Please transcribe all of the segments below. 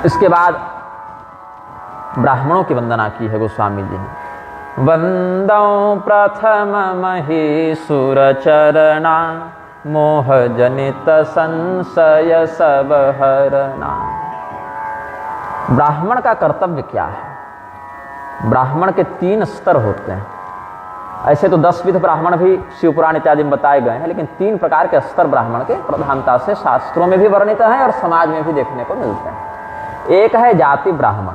इसके बाद ब्राह्मणों की वंदना की है गोस्वामी जी ने। वंदौ प्रथम महीसुर चरणा, मोह जनित संशय सब हरणा। ब्राह्मण का कर्तव्य क्या है? ब्राह्मण के 3 स्तर होते हैं। ऐसे तो 10 विध ब्राह्मण भी शिवपुराण इत्यादि में बताए गए हैं, लेकिन 3 प्रकार के स्तर ब्राह्मण के प्रधानता से शास्त्रों में भी वर्णित हैं और समाज में भी देखने को मिलते हैं। एक है जाति ब्राह्मण।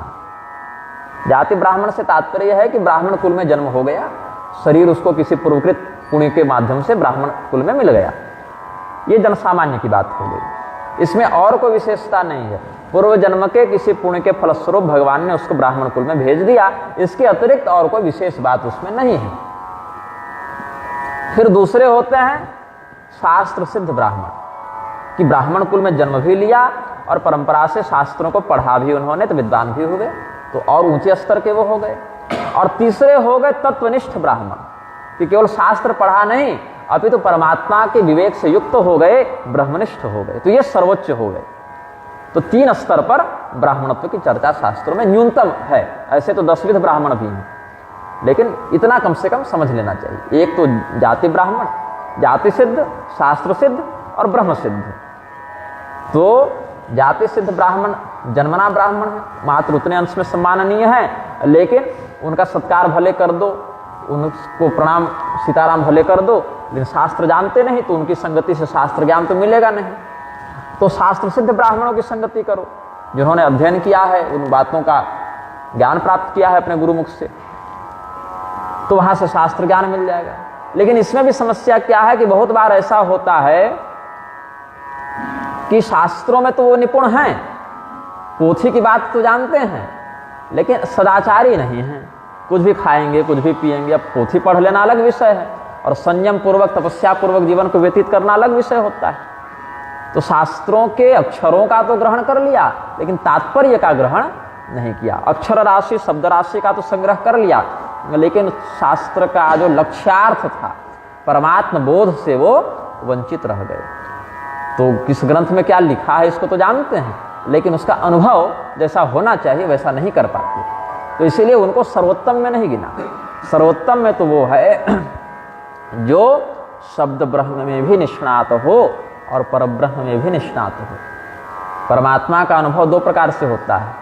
जाति ब्राह्मण से तात्पर्य है कि ब्राह्मण कुल में जन्म हो गया, शरीर उसको किसी पूर्वकृत पुण्य के माध्यम से ब्राह्मण कुल में मिल गया। ये जनसामान्य की बात हो गई, इसमें और कोई विशेषता नहीं है। पूर्व जन्म के किसी पुण्य के फलस्वरूप भगवान ने उसको ब्राह्मण कुल में भेज दिया, इसके अतिरिक्त और कोई विशेष बात उसमें नहीं है। फिर दूसरे होते हैं शास्त्र सिद्ध ब्राह्मण, कि ब्राह्मण कुल में जन्म भी लिया और परंपरा से शास्त्रों को पढ़ा भी उन्होंने, तो विद्वान भी हुए, तो और ऊंचे स्तर के वो हो गए। और तीसरे हो गए तत्वनिष्ठ ब्राह्मण, कि केवल शास्त्र पढ़ा नहीं अभी तो परमात्मा के विवेक से युक्त हो गए, ब्रह्मनिष्ठ हो गए, तो ये सर्वोच्च हो गए। तो 3 स्तर पर ब्राह्मणत्व की चर्चा शास्त्रों में न्यूनतम है। ऐसे तो 10 विध ब्राह्मण भी हैं, लेकिन इतना कम से कम समझ लेना चाहिए। एक तो जाति ब्राह्मण, जाति सिद्ध, शास्त्र सिद्ध और ब्रह्म सिद्ध। तो जाति सिद्ध ब्राह्मण जन्मना ब्राह्मण है, मात्र उतने अंश में सम्माननीय है, लेकिन उनका सत्कार भले कर दो, उनको प्रणाम सीताराम भले कर दो, लेकिन शास्त्र जानते नहीं तो उनकी संगति से शास्त्र ज्ञान तो मिलेगा नहीं। तो शास्त्र सिद्ध ब्राह्मणों की संगति करो, जिन्होंने अध्ययन किया है, उन बातों का ज्ञान प्राप्त किया है अपने गुरुमुख से, तो वहां से शास्त्र ज्ञान मिल जाएगा। लेकिन इसमें भी समस्या क्या है कि बहुत बार ऐसा होता है कि शास्त्रों में तो वो निपुण हैं, पोथी की बात तो जानते हैं, लेकिन सदाचारी नहीं हैं। कुछ भी खाएंगे, कुछ भी पिएंगे। अब पोथी पढ़ लेना अलग विषय है, और संयम पूर्वक तपस्या पूर्वक जीवन को व्यतीत करना अलग विषय होता है। तो शास्त्रों के अक्षरों का तो ग्रहण कर लिया, लेकिन तात्पर्य का ग्रहण नहीं किया। अक्षर राशि शब्द राशि का तो संग्रह कर लिया, लेकिन शास्त्र का जो लक्ष्यार्थ था परमात्म बोध से वो वंचित रह गए। तो किस ग्रंथ में क्या लिखा है इसको तो जानते हैं, लेकिन उसका अनुभव जैसा होना चाहिए वैसा नहीं कर पाते। तो इसीलिए उनको सर्वोत्तम में नहीं गिना। सर्वोत्तम में तो वो है जो शब्द ब्रह्म में भी निष्णात हो और परब्रह्म में भी निष्णात हो। परमात्मा का अनुभव 2 प्रकार से होता है,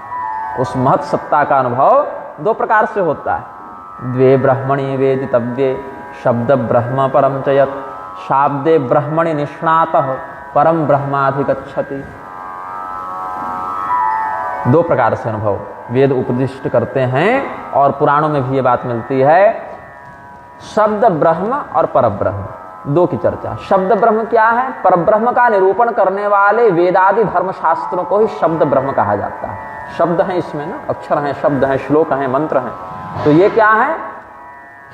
उस महत सत्ता का अनुभव 2 प्रकार से होता है। द्वे ब्रह्मणि वेदितव्ये शब्द ब्रह्म परम च यत्, शाब्दे ब्रह्मणि निष्णातः परम ब्रह्माधिगच्छति। 2 प्रकार से अनुभव वेद उपदिष्ट करते हैं, और पुराणों में भी ये बात मिलती है। शब्द ब्रह्म और परब्रह्म, 2 की चर्चा। शब्द ब्रह्म क्या है? परब्रह्म का निरूपण करने वाले वेदादि धर्मशास्त्रों को ही शब्द ब्रह्म कहा जाता है। शब्द हैं इसमें ना, अक्षर हैं, शब्द हैं, श्लोक हैं, मंत्र हैं, तो ये क्या है?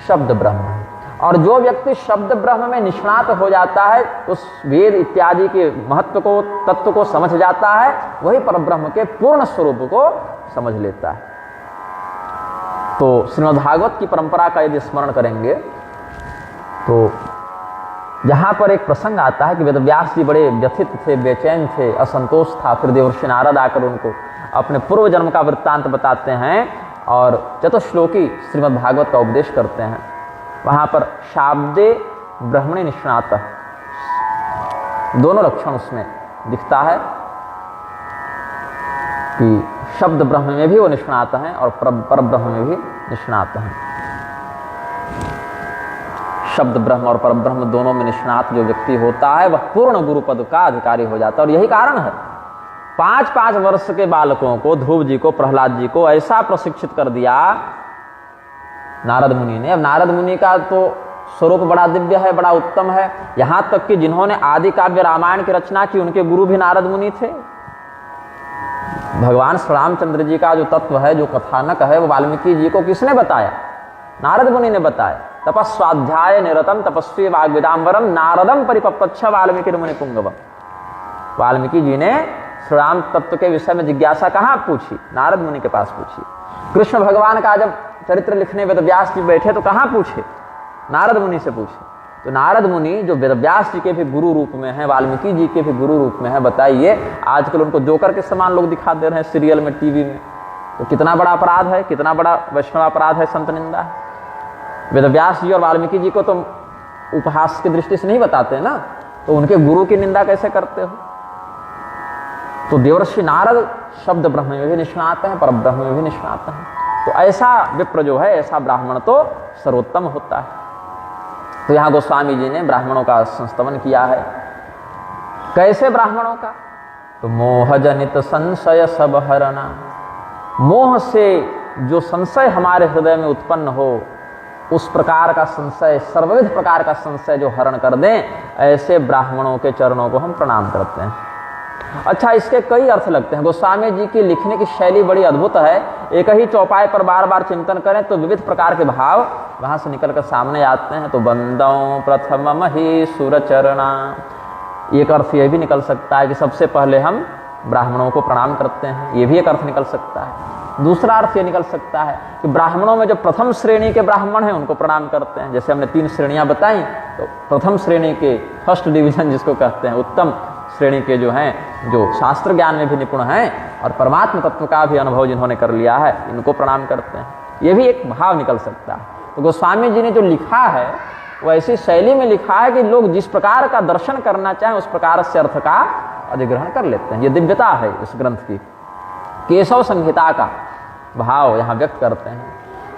शब्द ब्रह्म है। और जो व्यक्ति शब्द ब्रह्म में निष्णात हो जाता है, उस वेद इत्यादि के महत्व को, तत्व को समझ जाता है, वही परब्रह्म के पूर्ण स्वरूप को समझ लेता है। तो श्रीमद्भागवत की परंपरा का यदि स्मरण करेंगे तो जहां पर एक प्रसंग आता है कि वेदव्यास जी बड़े व्यथित थे, बेचैन थे, असंतोष था, फिर देवर्षि नारद आकर उनको अपने पूर्व जन्म का वृत्तांत बताते हैं और चतुश्लोकी श्रीमद्भागवत का उपदेश करते हैं। वहां पर शाब्दे ब्रह्मणि निष्णात, दोनों लक्षण उसमें दिखता है कि शब्द ब्रह्म में भी वो निष्णात हैं और परब्रह्म में भी निष्णात हैं। शब्द ब्रह्म और परब्रह्म दोनों में निष्णात जो व्यक्ति होता है वह पूर्ण गुरुपद का अधिकारी हो जाता है। और यही कारण है 5-5 वर्ष के बालकों को, ध्रुव जी को, प्रहलाद जी को ऐसा प्रशिक्षित कर दिया नारद मुनि ने। अब नारद मुनि का तो स्वरूप बड़ा दिव्य है, बड़ा उत्तम है, यहां तक कि जिन्होंने आदि काव्य रामायण की रचना की उनके गुरु भी नारद मुनि थे। भगवान श्री रामचंद्र जी का जो तत्व है, जो कथानक है, वो वाल्मीकि जी को किसने बताया? नारद मुनि ने बताया। तपस्वाध्याय निरतम तपस्वी वाग्विदाम्बरम नारदम परिपप्पच्छ वाल्मीकि मुनि पुंगवम। वाल्मीकि जी ने श्री राम तत्व के विषय में जिज्ञासा कहाँ पूछी? नारद मुनि के पास पूछी। कृष्ण भगवान का जब चरित्र लिखने वेदव्यास जी बैठे तो कहाँ पूछे? नारद मुनि से पूछे। तो नारद मुनि जो वेदव्यास जी के भी गुरु रूप में हैं, वाल्मीकि जी के भी गुरु रूप में हैं, बताइए आजकल उनको जोकर के समान लोग दिखा दे रहे हैं सीरियल में, टीवी में, तो कितना बड़ा अपराध है, कितना बड़ा वैष्णव अपराध है, संत निंदा है। वेदव्यास जी और वाल्मीकि जी को तो उपहास की दृष्टि से नहीं बताते ना, तो उनके गुरु की निंदा कैसे करते हो? तो देवर्षि नारद शब्द ब्रह्म में भी निष्णात हैं, पर ब्रह्म में भी निष्णात हैं। तो ऐसा विप्र जो है, ऐसा ब्राह्मण तो सर्वोत्तम होता है। तो यहाँ गोस्वामी जी ने ब्राह्मणों का संस्तवन किया है। कैसे ब्राह्मणों का? तो मोह जनित संशय सब हरना, मोह से जो संशय हमारे हृदय में उत्पन्न हो, उस प्रकार का संशय, सर्वविध प्रकार का संशय जो हरण कर दें, ऐसे ब्राह्मणों के चरणों को हम प्रणाम करते हैं। अच्छा, इसके कई अर्थ लगते हैं। गोस्वामी जी की लिखने की शैली बड़ी अद्भुत है। एक ही चौपाई पर बार बार चिंतन करें तो विविध प्रकार के भाव वहां से निकलकर सामने आते हैं। तो बंदों प्रथम ही सुरचरणा, एक अर्थ यह भी निकल सकता है कि सबसे पहले हम ब्राह्मणों को प्रणाम करते हैं, ये भी एक अर्थ निकल सकता है। दूसरा अर्थ ये निकल सकता है कि ब्राह्मणों में जो प्रथम श्रेणी के ब्राह्मण हैं उनको प्रणाम करते हैं। जैसे हमने 3 श्रेणियां बताई, तो प्रथम श्रेणी के, फर्स्ट डिवीजन जिसको कहते हैं, उत्तम श्रेणी के जो हैं, जो शास्त्र ज्ञान में भी निपुण हैं और परमात्मा तत्व का भी अनुभव जिन्होंने कर लिया है, इनको प्रणाम करते हैं। ये भी एक भाव निकल सकता है। तो गोस्वामी जी ने जो लिखा है वो ऐसी शैली में लिखा है कि लोग जिस प्रकार का दर्शन करना चाहें उस प्रकार से अर्थ का अधिग्रहण कर लेते हैं। ये दिव्यता है इस ग्रंथ की। केशव संहिता का भाव यहाँ व्यक्त करते हैं।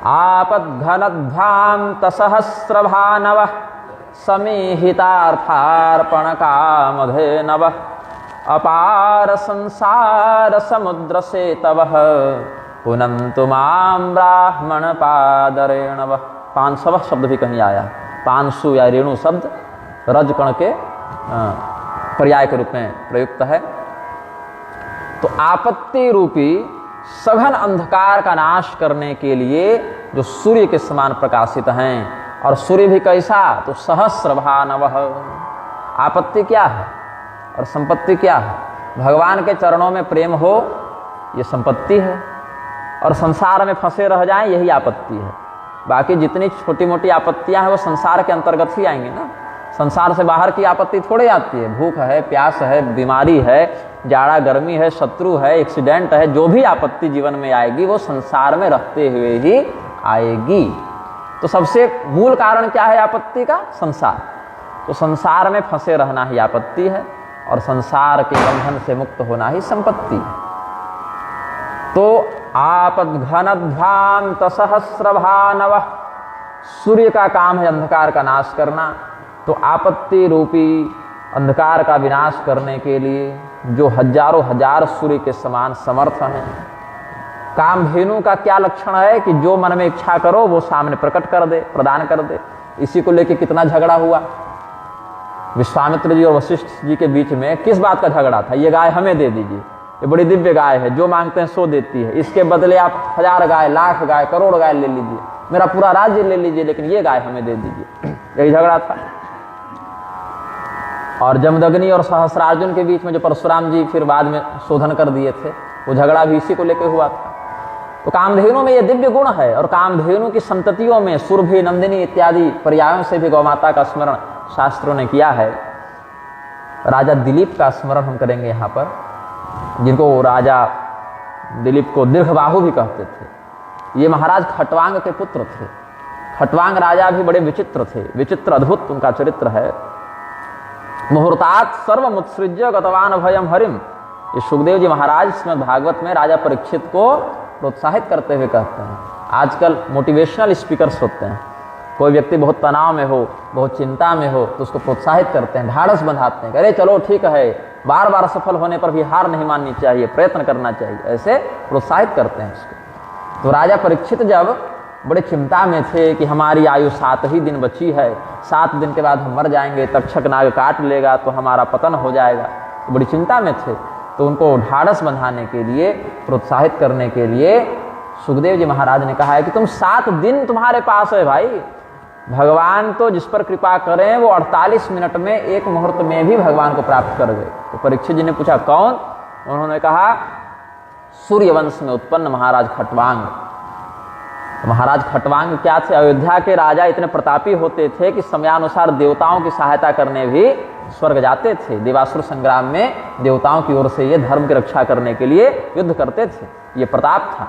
आपद्घनध्वांत सहस्रभानव समीहितार्थार्पण कामधेनव अपार संसार समुद्र से तव पुनन्तु मां ब्राह्मण पादरेणव। 500 शब्द भी कहीं आया, 500 या रेणु शब्द रजकण के पर्याय के रूप में प्रयुक्त है। तो आपत्ति रूपी सघन अंधकार का नाश करने के लिए जो सूर्य के समान प्रकाशित हैं, और सूर्य भी कैसा? तो सहस्रभानव। आपत्ति क्या है और संपत्ति क्या है? भगवान के चरणों में प्रेम हो, ये संपत्ति है, और संसार में फंसे रह जाएं, यही आपत्ति है। बाकी जितनी छोटी मोटी आपत्तियां हैं वो संसार के अंतर्गत ही आएंगी ना। संसार से बाहर की आपत्ति थोड़ी आती है। भूख है, प्यास है, बीमारी है, जाड़ा गर्मी है, शत्रु है, एक्सीडेंट है, जो भी आपत्ति जीवन में आएगी वो संसार में रहते हुए ही आएगी। तो सबसे मूल कारण क्या है आपत्ति का? संसार। तो संसार में फंसे रहना ही आपत्ति है, और संसार के बंधन से मुक्त होना ही संपत्ति है। तो आपद्घनध्वांत सहस्रभानव, सूर्य का काम है अंधकार का नाश करना। तो आपत्ति रूपी अंधकार का विनाश करने के लिए जो हजारों हजार सूर्य के समान समर्थ हैं। कामधेनु का क्या लक्षण है कि जो मन में इच्छा करो वो सामने प्रकट कर दे, प्रदान कर दे। इसी को लेकर कितना झगड़ा हुआ विश्वामित्र जी और वशिष्ठ जी के बीच में। किस बात का झगड़ा था? ये गाय हमें दे दीजिए, ये बड़ी दिव्य गाय है, जो मांगते हैं सो देती है, इसके बदले आप 1000 गाय, लाख गाय, करोड़ गाय ले लीजिए, मेरा पूरा राज्य ले लीजिए, लेकिन ये गाय हमें दे दीजिए। यही झगड़ा था। और जमदग्नि और सहस्रार्जुन के बीच में जो परशुराम जी फिर बाद में शोधन कर दिए थे, वो झगड़ा भी इसी को लेकर हुआ था। तो कामधेनु में ये दिव्य गुण है, और कामधेनु की संततियों में सुरभि, नंदिनी इत्यादि पर्यायों से भी गौमाता का स्मरण शास्त्रों ने किया है। राजा दिलीप का स्मरण हम करेंगे यहाँ पर, जिनको राजा दिलीप को दीर्घबाहु भी कहते थे। ये महाराज खटवांग के पुत्र थे। खटवांग राजा भी बड़े विचित्र थे, विचित्र अद्भुत उनका चरित्र है। मुहूर्तात सर्वमुत्सृज्य गतवान भयम हरिम, ये सुखदेव जी महाराज श्रीमद् भागवत में राजा परीक्षित को प्रोत्साहित करते हुए कहते हैं। आजकल मोटिवेशनल स्पीकर्स होते हैं, कोई व्यक्ति बहुत तनाव में हो, बहुत चिंता में हो, तो उसको प्रोत्साहित करते हैं, ढाढ़स बंधाते हैं, अरे चलो ठीक है, बार बार सफल होने पर भी हार नहीं माननी चाहिए, प्रयत्न करना चाहिए, ऐसे प्रोत्साहित करते हैं उसको। तो राजा परीक्षित जब बड़े चिंता में थे कि हमारी आयु 7 ही दिन बची है, 7 दिन के बाद हम मर जाएंगे, तक्षक नाग काट लेगा तो हमारा पतन हो जाएगा, तो बड़ी चिंता में थे। तो उनको ढाढ़स बंधाने के लिए, प्रोत्साहित करने के लिए सुखदेव जी महाराज ने कहा है कि तुम 7 दिन तुम्हारे पास है भाई, भगवान तो जिस पर कृपा करें वो 48 मिनट में, 1 मुहूर्त में भी भगवान को प्राप्त कर गए। तो परीक्षित जी ने पूछा कौन? उन्होंने कहा सूर्यवंश में उत्पन्न महाराज खटवांग। तो महाराज खटवांग क्या थे? अयोध्या के राजा इतने प्रतापी होते थे कि समयानुसार देवताओं की सहायता करने भी स्वर्ग जाते थे। देवासुर संग्राम में देवताओं की ओर से ये धर्म की रक्षा करने के लिए युद्ध करते थे। ये प्रताप था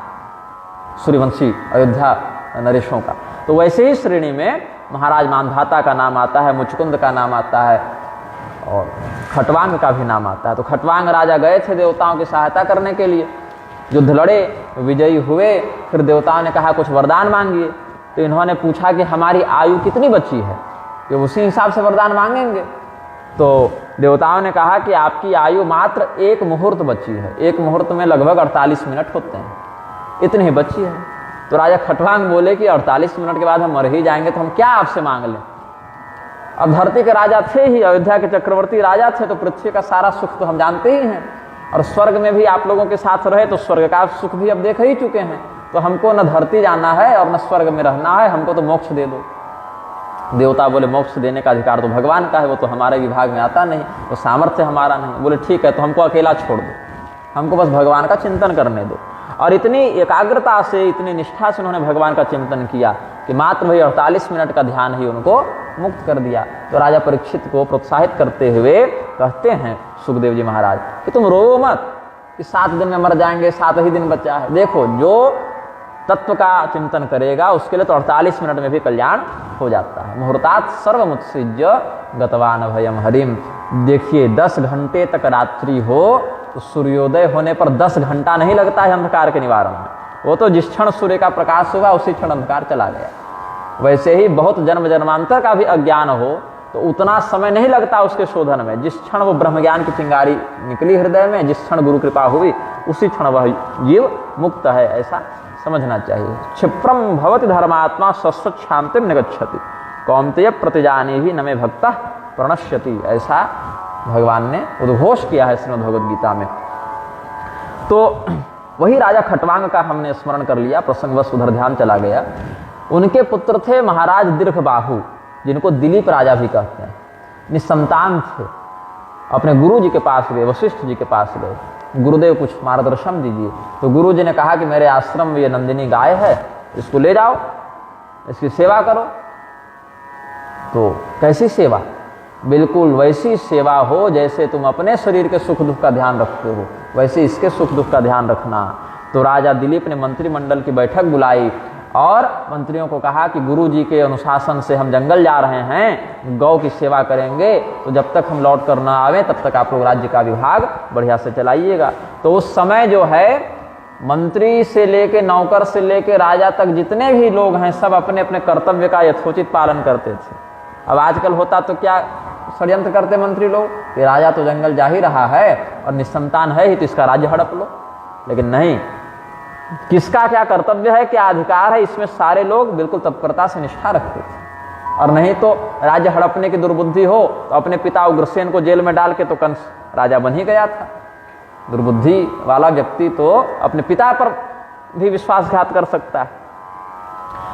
सूर्यवंशी अयोध्या नरेशों का। तो वैसे ही श्रेणी में महाराज मांधाता का नाम आता है, मुचकुंद का नाम आता है और खटवांग का भी नाम आता है। तो खटवांग राजा गए थे देवताओं की सहायता करने के लिए, युद्ध लड़े, विजयी हुए। फिर देवताओं ने कहा कुछ वरदान मांगिए। तो इन्होंने पूछा कि हमारी आयु कितनी बची है, कि उसी हिसाब से वरदान मांगेंगे। तो देवताओं ने कहा कि आपकी आयु मात्र 1 मुहूर्त बची है। 1 मुहूर्त में लगभग 48 मिनट होते हैं, इतनी ही बची है। तो राजा खटवांग बोले कि 48 मिनट के बाद हम मर ही जाएंगे, तो हम क्या आपसे मांग लें। अब धरती के राजा थे ही, अयोध्या के चक्रवर्ती राजा थे, तो पृथ्वी का सारा सुख तो हम जानते ही हैं, और स्वर्ग में भी आप लोगों के साथ रहे तो स्वर्ग का सुख भी अब देख ही चुके हैं। तो हमको न धरती जाना है और न स्वर्ग में रहना है, हमको तो मोक्ष दे दो। देवता बोले मोक्ष देने का अधिकार तो भगवान का है, वो तो हमारे विभाग में आता नहीं, तो सामर्थ्य हमारा नहीं। बोले ठीक है, तो हमको अकेला छोड़ दो, हमको बस भगवान का चिंतन करने दो। और इतनी एकाग्रता से, इतनी निष्ठा से उन्होंने भगवान का चिंतन किया कि मात्र वही 48 मिनट का ध्यान ही उनको मुक्त कर दिया। तो राजा परीक्षित को प्रोत्साहित करते हुए कहते हैं सुखदेव जी महाराज कि तुम रो मत कि 7 दिन में मर जाएंगे, 7 ही दिन बचा है। देखो, जो तत्व का चिंतन करेगा उसके लिए तो 48 मिनट में भी कल्याण हो जाता है। मुहूर्तात् सर्वमुत्सृज्य गतवान भयम हरिम। देखिए, 10 घंटे तक रात्रि हो तो सूर्योदय होने पर 10 घंटा नहीं लगता है अंधकार के निवारण में। वो तो जिस क्षण सूर्य का प्रकाश हुआ उसी क्षण अंधकार चला गया। वैसे ही बहुत जन्म जन्मांतर का भी अज्ञान हो तो उतना समय नहीं लगता उसके शोधन में। जिस क्षण वो ब्रह्म ज्ञान की चिंगारी निकली हृदय में, जिस क्षण गुरु कृपा हुई, उसी क्षण वह जीव मुक्त है, ऐसा समझना चाहिए। क्षिप्रम भवति धर्मात्मा शाश्वत शांतिम निगच्छति कौन्तेय प्रतिजानी ही नमे भक्ता प्रणश्यति, ऐसा भगवान ने उद्घोष किया है श्रीमद् भगवद गीता में। तो वही राजा खटवांग का हमने स्मरण कर लिया, प्रसंगवश उधर ध्यान चला गया। उनके पुत्र थे महाराज दीर्घबाहु, जिनको दिलीप राजा भी कहते हैं। निसंतान थे, अपने गुरु जी के पास गए, वशिष्ठ जी के पास गए, गुरुदेव कुछ मार्गदर्शन दीजिए। तो गुरु जी ने कहा कि मेरे आश्रम में ये नंदिनी गाय है, इसको ले जाओ, इसकी सेवा करो। तो कैसी सेवा? बिल्कुल वैसी सेवा हो जैसे तुम अपने शरीर के सुख दुख का ध्यान रखते हो, वैसे इसके सुख दुख का ध्यान रखना। तो राजा दिलीप ने मंत्रिमंडल की बैठक बुलाई और मंत्रियों को कहा कि गुरु जी के अनुशासन से हम जंगल जा रहे हैं, गौ की सेवा करेंगे, तो जब तक हम लौट कर ना आवे तब तक आप लोग राज्य का विभाग बढ़िया से चलाइएगा। तो उस समय जो है मंत्री से लेके, नौकर से लेके राजा तक जितने भी लोग हैं सब अपने अपने कर्तव्य का यथोचित पालन करते थे। अब आजकल होता तो क्या षड्यंत्र करते मंत्री लोग कि राजा तो जंगल जा ही रहा है और निसंतान है ही, तो इसका राज्य हड़प लो। लेकिन नहीं, किसका क्या कर्तव्य है, क्या अधिकार है, इसमें सारे लोग बिल्कुल तत्परता से निष्ठा रखते थे। और नहीं तो राज्य हड़पने की दुर्बुद्धि हो तो अपने पिता उग्रसेन को जेल में डाल के तो कंस राजा बन ही गया था। दुर्बुद्धि वाला व्यक्ति तो अपने पिता पर भी विश्वासघात कर सकता है।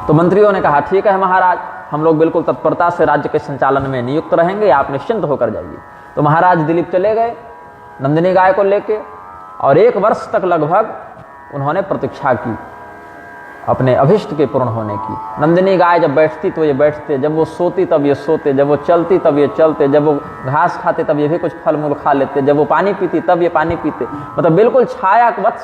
तो मंत्रियों ने कहा ठीक है महाराज, हम लोग बिल्कुल तत्परता से राज्य के संचालन में नियुक्त रहेंगे, आप निश्चिंत होकर जाइए। तो महाराज दिलीप चले गए नंदिनी गाय को लेके, और 1 वर्ष तक लगभग उन्होंने प्रतीक्षा की अपने अभिष्ट के पूर्ण होने की। नंदिनी गाय जब बैठती तो ये बैठते, जब वो सोती तब ये सोते, जब वो चलती तब ये चलते, जब वो घास खाते तब ये भी कुछ फल मूल खा लेते, जब वो पानी पीती तब ये पानी पीते। मतलब बिल्कुल छायावत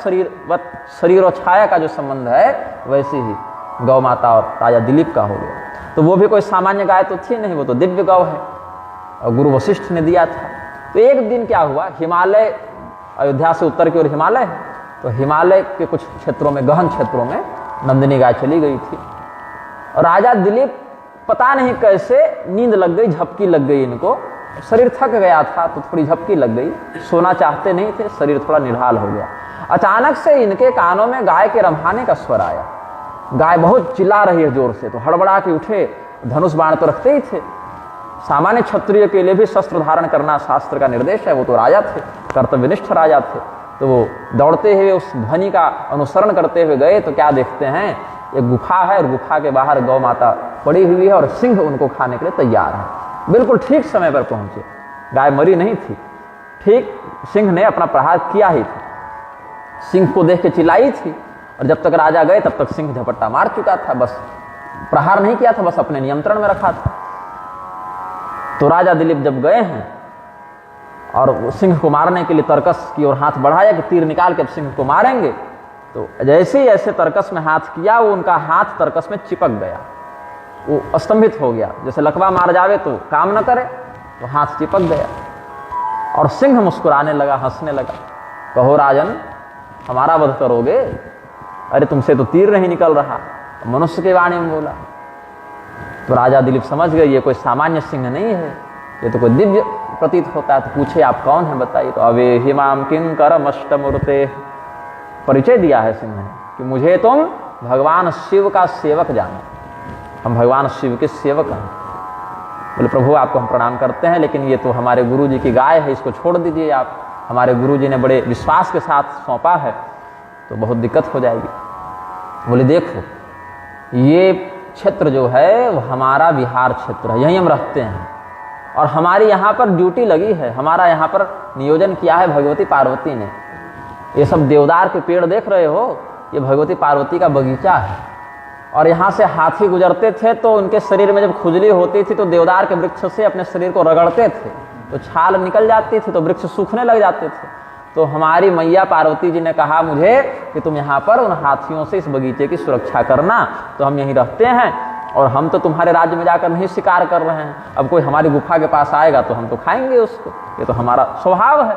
शरीर और छाया का जो संबंध है वैसे ही गौ माता और राजा दिलीप का हो गया। तो वो भी कोई सामान्य गाय तो थी नहीं, वो तो दिव्य गौ है और गुरु वशिष्ठ ने दिया था। तो एक दिन क्या हुआ, हिमालय, अयोध्या से उत्तर की ओर हिमालय है, तो हिमालय के कुछ क्षेत्रों में, गहन क्षेत्रों में नंदिनी गाय चली गई थी। और राजा दिलीप पता नहीं कैसे नींद लग गई, झपकी लग गई इनको, शरीर थक गया था तो थोड़ी झपकी लग गई, सोना चाहते नहीं थे, शरीर थोड़ा निढाल हो गया। अचानक से इनके कानों में गाय के रम्भाने का स्वर आया। गाय बहुत चिल्ला रही है जोर से, तो हड़बड़ा के उठे, धनुष बाण तो रखते ही थे। सामान्य क्षत्रिय के लिए भी शस्त्र धारण करना शास्त्र का निर्देश है, वो तो राजा थे, कर्तव्यनिष्ठ राजा थे। तो वो दौड़ते हुए उस ध्वनि का अनुसरण करते हुए गए, तो क्या देखते हैं, एक गुफा है और गुफा के बाहर गौ माता पड़ी हुई है और सिंह उनको खाने के लिए तैयार है। बिल्कुल ठीक समय पर पहुंचे, गाय मरी नहीं थी, ठीक सिंह ने अपना प्रहार किया ही था। सिंह को देख के चिल्लाई थी और जब तक राजा गए तब तक सिंह झपट्टा मार चुका था, बस प्रहार नहीं किया था, बस अपने नियंत्रण में रखा था। तो राजा दिलीप जब गए हैं और सिंह को मारने के लिए तरकस की ओर हाथ बढ़ाया कि तीर निकाल के अब सिंह को मारेंगे, तो जैसे ही ऐसे तरकस में हाथ किया, वो उनका हाथ तरकस में चिपक गया, वो अस्तंभित हो गया। जैसे लकवा मार जावे तो काम न करे, तो हाथ चिपक गया और सिंह मुस्कुराने लगा, हंसने लगा। कहो राजन, हमारा वध करोगे? अरे तुमसे तो तीर नहीं निकल रहा। मनुष्य के वाणी में बोला। तो राजा दिलीप समझ गए ये कोई सामान्य सिंह नहीं है, ये तो कोई दिव्य प्रतीत होता है। तो पूछे आप कौन है बताइए। तो अवे हिमाम किंकरम अष्टमूर्ते, परिचय दिया है सिंह ने कि मुझे तुम भगवान शिव का सेवक जानो, हम भगवान शिव के सेवक हैं। बोले प्रभु आपको हम प्रणाम करते हैं, लेकिन ये तो हमारे गुरु जी की गाय है, इसको छोड़ दीजिए आप, हमारे गुरु जी ने बड़े विश्वास के साथ सौंपा है, तो बहुत दिक्कत हो जाएगी। बोले देखो ये क्षेत्र जो है वो हमारा विहार क्षेत्र है, यहीं हम रहते हैं और हमारी यहाँ पर ड्यूटी लगी है, हमारा यहाँ पर नियोजन किया है भगवती पार्वती ने। ये सब देवदार के पेड़ देख रहे हो, ये भगवती पार्वती का बगीचा है। और यहाँ से हाथी गुजरते थे तो उनके शरीर में जब खुजली होती थी तो देवदार के वृक्ष से अपने शरीर को रगड़ते थे, तो छाल निकल जाती थी, तो वृक्ष सूखने लग जाते थे। तो हमारी मैया पार्वती जी ने कहा मुझे कि तुम यहाँ पर उन हाथियों से इस बगीचे की सुरक्षा करना, तो हम यहीं रहते हैं और हम तो तुम्हारे राज्य में जाकर नहीं शिकार कर रहे हैं। अब कोई हमारी गुफा के पास आएगा तो हम तो खाएंगे उसको, ये तो हमारा स्वभाव है,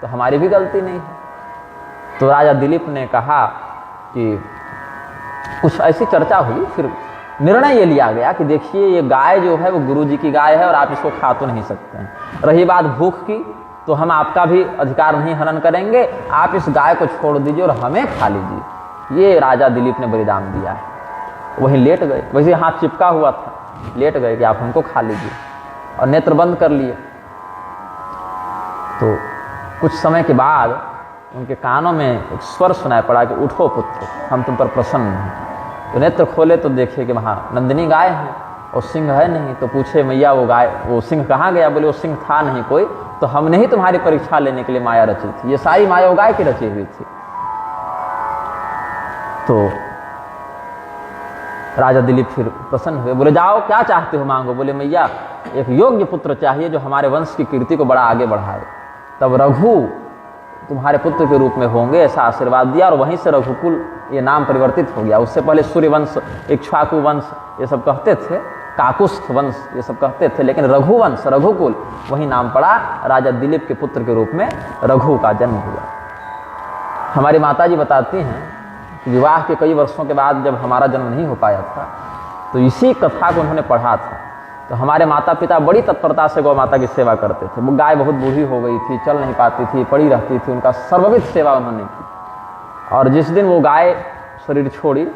तो हमारी भी गलती नहीं है। तो राजा दिलीप ने कहा कि कुछ ऐसी चर्चा हुई, फिर निर्णय ये लिया गया कि देखिए ये गाय जो है वो गुरु जी की गाय है और आप इसको खा तो नहीं सकते हैं। रही बात भूख की, तो हम आपका भी अधिकार नहीं हनन करेंगे, आप इस गाय को छोड़ दीजिए और हमें खा लीजिए। ये राजा दिलीप ने बलिदान दिया है। वहीं लेट गए, वैसे हाथ चिपका हुआ था, लेट गए कि आप हमको खा लीजिए और नेत्र बंद कर लिए। तो कुछ समय के बाद उनके कानों में एक स्वर सुनाई पड़ा कि उठो पुत्र, हम तुम पर प्रसन्न हैं। तो नेत्र खोले तो देखे कि वहाँ नंदिनी गाय है और सिंह है नहीं। तो पूछे मैया वो सिंह कहाँ गया? बोले वो सिंह था नहीं कोई, तो हमने ही तुम्हारी परीक्षा लेने के लिए माया रची थी, ये सारी माया वो गाय की रची हुई थी। तो राजा दिलीप फिर प्रसन्न हुए, बोले जाओ क्या चाहते हो मांगो। बोले मैया एक योग्य पुत्र चाहिए जो हमारे वंश की कीर्ति को बड़ा आगे बढ़ाए। तब रघु तुम्हारे पुत्र के रूप में होंगे, ऐसा आशीर्वाद दिया। और वहीं से रघुकुल ये नाम परिवर्तित हो गया। उससे पहले सूर्यवंश, इक्ष्वाकु वंश ये सब कहते थे, काकुस्थ वंश ये सब कहते थे, लेकिन रघुवंश, रघुकुल वही नाम पड़ा। राजा दिलीप के पुत्र के रूप में रघु का जन्म हुआ। हमारी माता जी बताती हैं कि विवाह के कई वर्षों के बाद जब हमारा जन्म नहीं हो पाया था, तो इसी कथा को उन्होंने पढ़ा था। तो हमारे माता पिता बड़ी तत्परता से गौ माता की सेवा करते थे। वो गाय बहुत बूढ़ी हो गई थी, चल नहीं पाती थी, पड़ी रहती थी, उनका सर्वविध सेवा उन्होंने की। और जिस दिन वो गाय शरीर छोड़ी,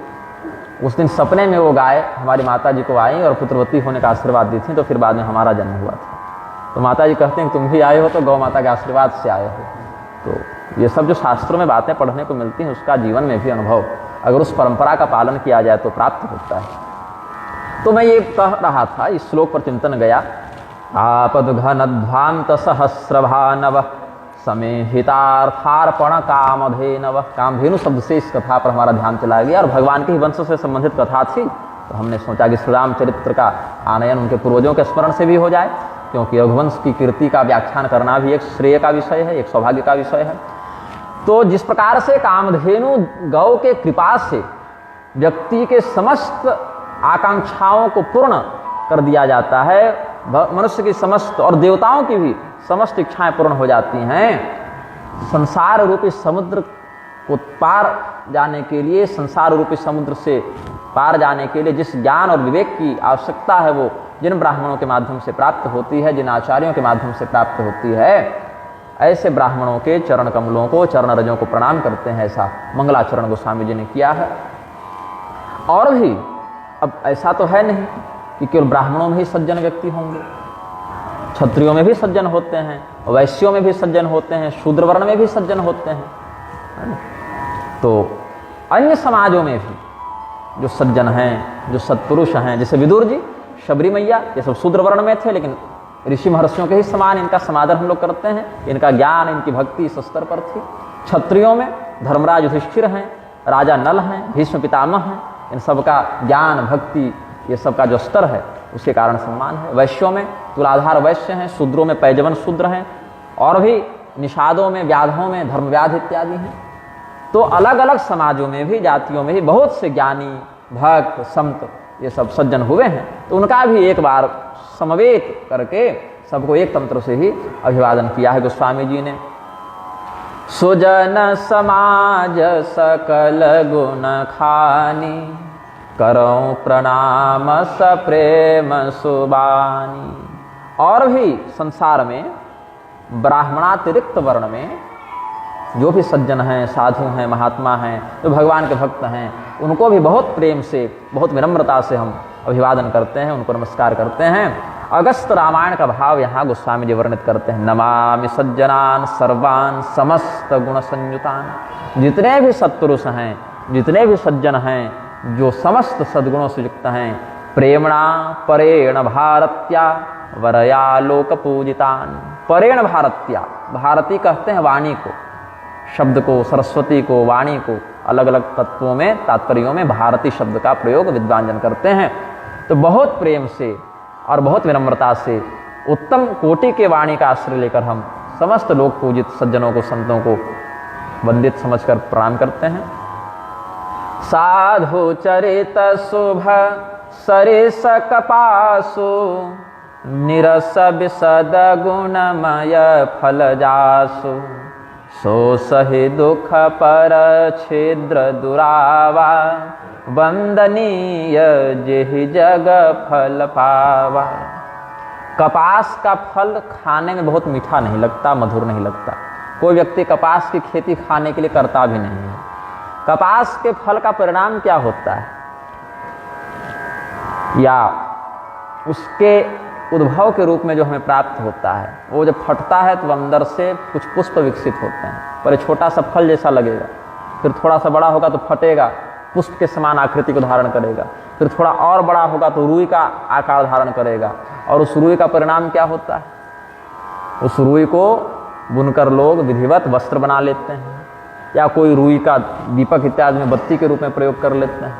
उस दिन सपने में वो गाय हमारी माता जी को आई और पुत्रवती होने का आशीर्वाद दी थी। तो फिर बाद में हमारा जन्म हुआ था। तो माता जी कहते हैं कि तुम भी आए हो तो गौ माता के आशीर्वाद से आए हो। तो ये सब जो शास्त्रों में बातें पढ़ने को मिलती हैं, उसका जीवन में भी अनुभव अगर उस परंपरा का पालन किया जाए तो प्राप्त होता है। तो मैं ये कह रहा था, इस श्लोक पर चिंतन गया। आपद घनध्वांत सहस्रभानव समेहितार्थार्पण कामधेनव। कामधेनु शब्द से इस कथा पर हमारा ध्यान चला गया और भगवान के ही वंश से संबंधित कथा थी। तो हमने सोचा कि श्री राम चरित्र का आनयन उनके पूर्वजों के स्मरण से भी हो जाए, क्योंकि रघुवंश की कीर्ति का व्याख्यान करना भी एक श्रेय का विषय है, एक सौभाग्य का विषय है। तो जिस प्रकार से कामधेनु गौ के कृपा से व्यक्ति के समस्त आकांक्षाओं को पूर्ण कर दिया जाता है, मनुष्य की समस्त और देवताओं की भी समस्त इच्छाएं पूर्ण हो जाती हैं। संसार रूपी समुद्र को पार जाने के लिए, संसार रूपी समुद्र से पार जाने के लिए जिस ज्ञान और विवेक की आवश्यकता है, वो जिन ब्राह्मणों के माध्यम से प्राप्त होती है, जिन आचार्यों के माध्यम से प्राप्त होती है, ऐसे ब्राह्मणों के चरण कमलों को, चरण रजों को प्रणाम करते हैं। ऐसा मंगलाचरण गोस्वामी जी ने किया है। और भी अब ऐसा तो है नहीं कि केवल ब्राह्मणों में ही सज्जन व्यक्ति होंगे, क्षत्रियों में भी सज्जन होते हैं, वैश्यों में भी सज्जन होते हैं, शूद्र वर्ण में भी सज्जन होते हैं। तो अन्य समाजों में भी जो सज्जन हैं, जो सत्पुरुष हैं, जैसे विदुर जी, शबरी मैया, ये सब शूद्र वर्ण में थे, लेकिन ऋषि महर्षियों के ही समान इनका समादर हम लोग करते हैं। इनका ज्ञान, इनकी भक्ति इस स्तर पर थी। क्षत्रियों में धर्मराज युधिष्ठिर हैं, राजा नल हैं, भीष्म पितामह हैं, इन सब का ज्ञान भक्ति ये सब का जो स्तर है उसके कारण सम्मान है। वैश्यों में तुलाधार वैश्य हैं, शूद्रों में पैजवन शूद्र हैं, और भी निषादों में व्याधों में धर्मव्याध इत्यादि हैं। तो अलग अलग समाजों में भी जातियों में भी बहुत से ज्ञानी भक्त संत ये सब सज्जन हुए हैं। तो उनका भी एक बार समवेत करके सबको एक तंत्र से ही अभिवादन किया है गोस्वामी जी ने। सुजन समाज सकल गुण खानी, करो प्रणाम सप्रेम सुबानी। और भी संसार में ब्राह्मणातिरिक्त वर्ण में जो भी सज्जन हैं, साधु हैं, महात्मा हैं, जो भगवान के भक्त हैं, उनको भी बहुत प्रेम से बहुत विनम्रता से हम अभिवादन करते हैं, उनको नमस्कार करते हैं। अगस्त रामायण का भाव यहाँ गोस्वामी जी वर्णित करते हैं। नमामि सज्जनान सर्वान समस्त गुण संयुतान। जितने भी सत्पुरुष हैं, जितने भी सज्जन हैं, जो समस्त सद्गुणों से युक्त हैं, प्रेमणा परेण भारत्या वरया लोक पूजितान। परेण भारत्या, भारती कहते हैं वाणी को, शब्द को, सरस्वती को, वाणी को, अलग अलग तत्वों में तात्पर्यों में भारती शब्द का प्रयोग विद्वान जन करते हैं। तो बहुत प्रेम से और बहुत विनम्रता से उत्तम कोटि के वाणी का आश्रय लेकर हम समस्त लोक पूजित सज्जनों को, संतों को वंदित समझकर प्रणाम करते हैं। साधु चरित शुभ सरिस कपासु, निरस विशद गुणमय फल जासु। सो सहि दुख पर छिद्र दुरावा, वंदनीय जेहि जग फल पावा। कपास का फल खाने में बहुत मीठा नहीं लगता, मधुर नहीं लगता। कोई व्यक्ति कपास की खेती खाने के लिए करता भी नहीं है। कपास के फल का परिणाम क्या होता है, या उसके उद्भव के रूप में जो हमें प्राप्त होता है, वो जब फटता है तो अंदर से कुछ पुष्प विकसित होते हैं। पर छोटा सा फल जैसा लगेगा, फिर थोड़ा सा बड़ा होगा तो फटेगा, पुष्प के समान आकृति को धारण करेगा, फिर थोड़ा और बड़ा होगा तो रुई का आकार धारण करेगा। और उस रुई का परिणाम क्या होता है, उस रुई को बुनकर लोग विधिवत वस्त्र बना लेते हैं, या कोई रुई का दीपक इत्यादि में बत्ती के रूप में प्रयोग कर लेते हैं।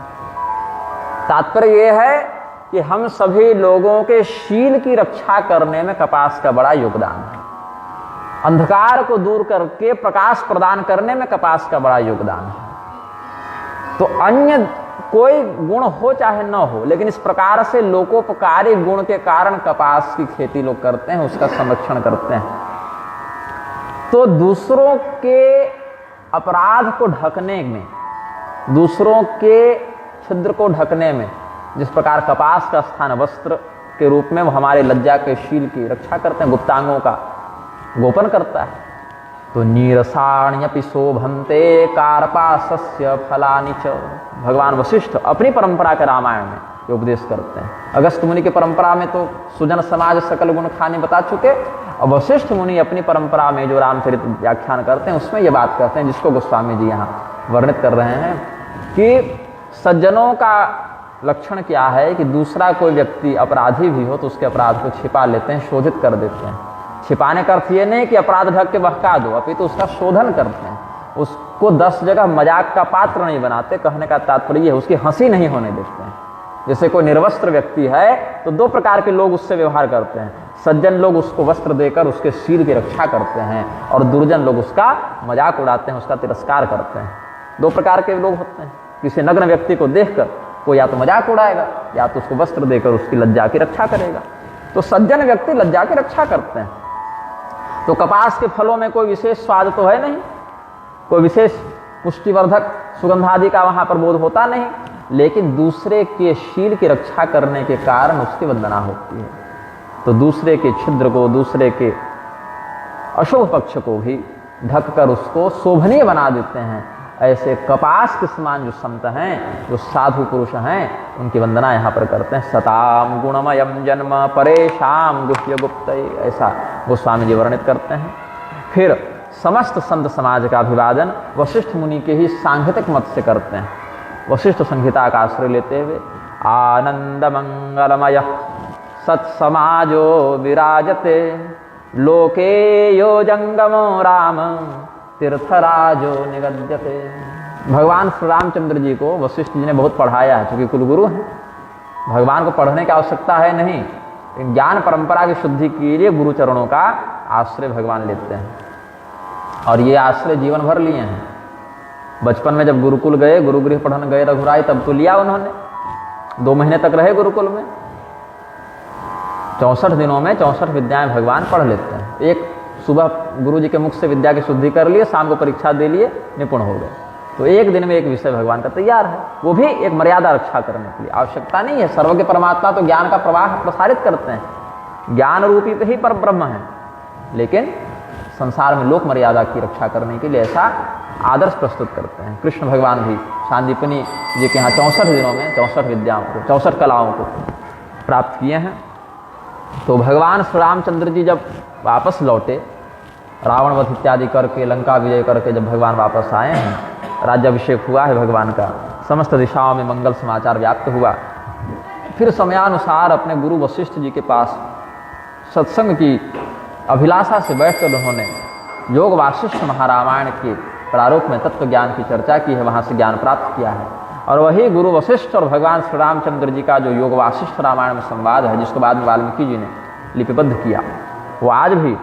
तात्पर्य यह है कि हम सभी लोगों के शील की रक्षा करने में कपास का बड़ा योगदान है। अंधकार को दूर करके प्रकाश प्रदान करने में कपास का बड़ा योगदान है। तो अन्य कोई गुण हो चाहे न हो, लेकिन इस प्रकार से लोकोपकारी गुण के कारण कपास की खेती लोग करते हैं, उसका संरक्षण करते हैं। तो दूसरों के अपराध को ढकने में, दूसरों के छिद्र को ढकने में, जिस प्रकार कपास का स्थान वस्त्र के रूप में वो हमारे लज्जा के शील की रक्षा करते हैं, गुप्तांगों का गोपन करता है। तो नीरसाण्यपि शोभन्ते कार्पासस्य फलानि च। भगवान वशिष्ठ अपनी परंपरा के रामायण में ये उपदेश करते हैं। अगस्त मुनि की परंपरा में तो सुजन समाज सकल गुण खाने बता चुके, और वशिष्ठ मुनि अपनी परंपरा में जो रामचरित व्याख्यान करते हैं उसमें ये बात कहते हैं, जिसको गोस्वामी जी यहाँ वर्णित कर रहे हैं कि सज्जनों का लक्षण क्या है कि दूसरा कोई व्यक्ति अपराधी भी हो तो उसके अपराध को छिपा लेते हैं, शोधित कर देते हैं। छिपाने का अर्थ ये नहीं कि अपराध ढक के बहका दो, अपितु उसका शोधन करते हैं, उसको 10 जगह मजाक का पात्र नहीं बनाते। कहने का तात्पर्य है उसकी हंसी नहीं होने देते हैं। जैसे कोई निर्वस्त्र व्यक्ति है तो 2 प्रकार के लोग उससे व्यवहार करते हैं। सज्जन लोग उसको वस्त्र देकर उसके शील की रक्षा करते हैं, और दुर्जन लोग उसका मजाक उड़ाते हैं, उसका तिरस्कार करते हैं। 2 प्रकार के लोग होते हैं। किसी नग्न व्यक्ति को देखकर कोई या तो मजाक उड़ाएगा, या तो उसको वस्त्र देकर उसकी लज्जा की रक्षा करेगा। तो सज्जन व्यक्ति लज्जा की रक्षा करते हैं। तो कपास के फलों में कोई विशेष स्वाद तो है नहीं, कोई विशेष पुष्टिवर्धक सुगंधादि का वहां पर बोध होता नहीं, लेकिन दूसरे के शील की रक्षा करने के कारण उसकी वंदना होती है। तो दूसरे के छिद्र को, दूसरे के अशुभ पक्ष को भी ढककर उसको शोभनीय बना देते हैं। ऐसे कपास के समान जो संत हैं, जो साधु पुरुष हैं, उनकी वंदना यहाँ पर करते हैं। सताम गुणमयम जन्म परेशाम गुह्य गुप्त, ऐसा गोस्वामी जी वर्णित करते हैं। फिर समस्त संत समाज का अभिवादन वशिष्ठ मुनि के ही सांघितिक मत से करते हैं। वशिष्ठ संहिता का आश्रय लेते हुए आनंद मंगलमय सत्समाजो विराजते, लोके यो जंगमो राम तीर्थराजो निगद्यते। भगवान श्री रामचंद्र जी को वशिष्ठ जी ने बहुत पढ़ाया है, चूंकि कुलगुरु हैं। भगवान को पढ़ने की आवश्यकता है नहीं, ज्ञान परंपरा की शुद्धि के लिए गुरु चरणों का आश्रय भगवान लेते हैं, और ये आश्रय जीवन भर लिए हैं। बचपन में जब गुरुकुल गए, गुरुगृह पढ़ने गए रघुराई, तब तो लिया उन्होंने, 2 महीने तक रहे गुरुकुल में। 64 दिनों में 64 विद्याएं भगवान पढ़ लेते हैं। एक सुबह गुरु जी के मुख से विद्या की शुद्धि कर लिए, शाम को परीक्षा दे लिए, निपुण हो गए। तो एक दिन में एक विषय भगवान का तैयार है, वो भी एक मर्यादा रक्षा करने के लिए। आवश्यकता नहीं है, सर्वज्ञ परमात्मा तो ज्ञान का प्रवाह प्रसारित करते हैं, ज्ञान रूपी ही पर ब्रह्म है, लेकिन संसार में लोक मर्यादा की रक्षा करने के लिए ऐसा आदर्श प्रस्तुत करते हैं। कृष्ण भगवान भी सांदीपनी जी के यहाँ 64 दिनों में 64 विद्याओं को, 64 कलाओं को प्राप्त किए हैं। तो भगवान श्री रामचंद्र जी जब वापस लौटे, रावण वध इत्यादि करके, लंका विजय करके जब भगवान वापस आए हैं, राज्याभिषेक हुआ है भगवान का, समस्त दिशाओं में मंगल समाचार व्याप्त हुआ, फिर समयानुसार अपने गुरु वशिष्ठ जी के पास सत्संग की अभिलाषा से बैठकर उन्होंने योग वासिष्ठ महारामायण के प्रारूप में तत्व ज्ञान की चर्चा की है, वहाँ से ज्ञान प्राप्त किया है। और वही गुरु वशिष्ठ और भगवान श्री रामचंद्र जी का जो योग वासिष्ठ रामायण में संवाद है, जिसको बाद में वाल्मीकि जी ने लिपिबद्ध किया, वो आज भी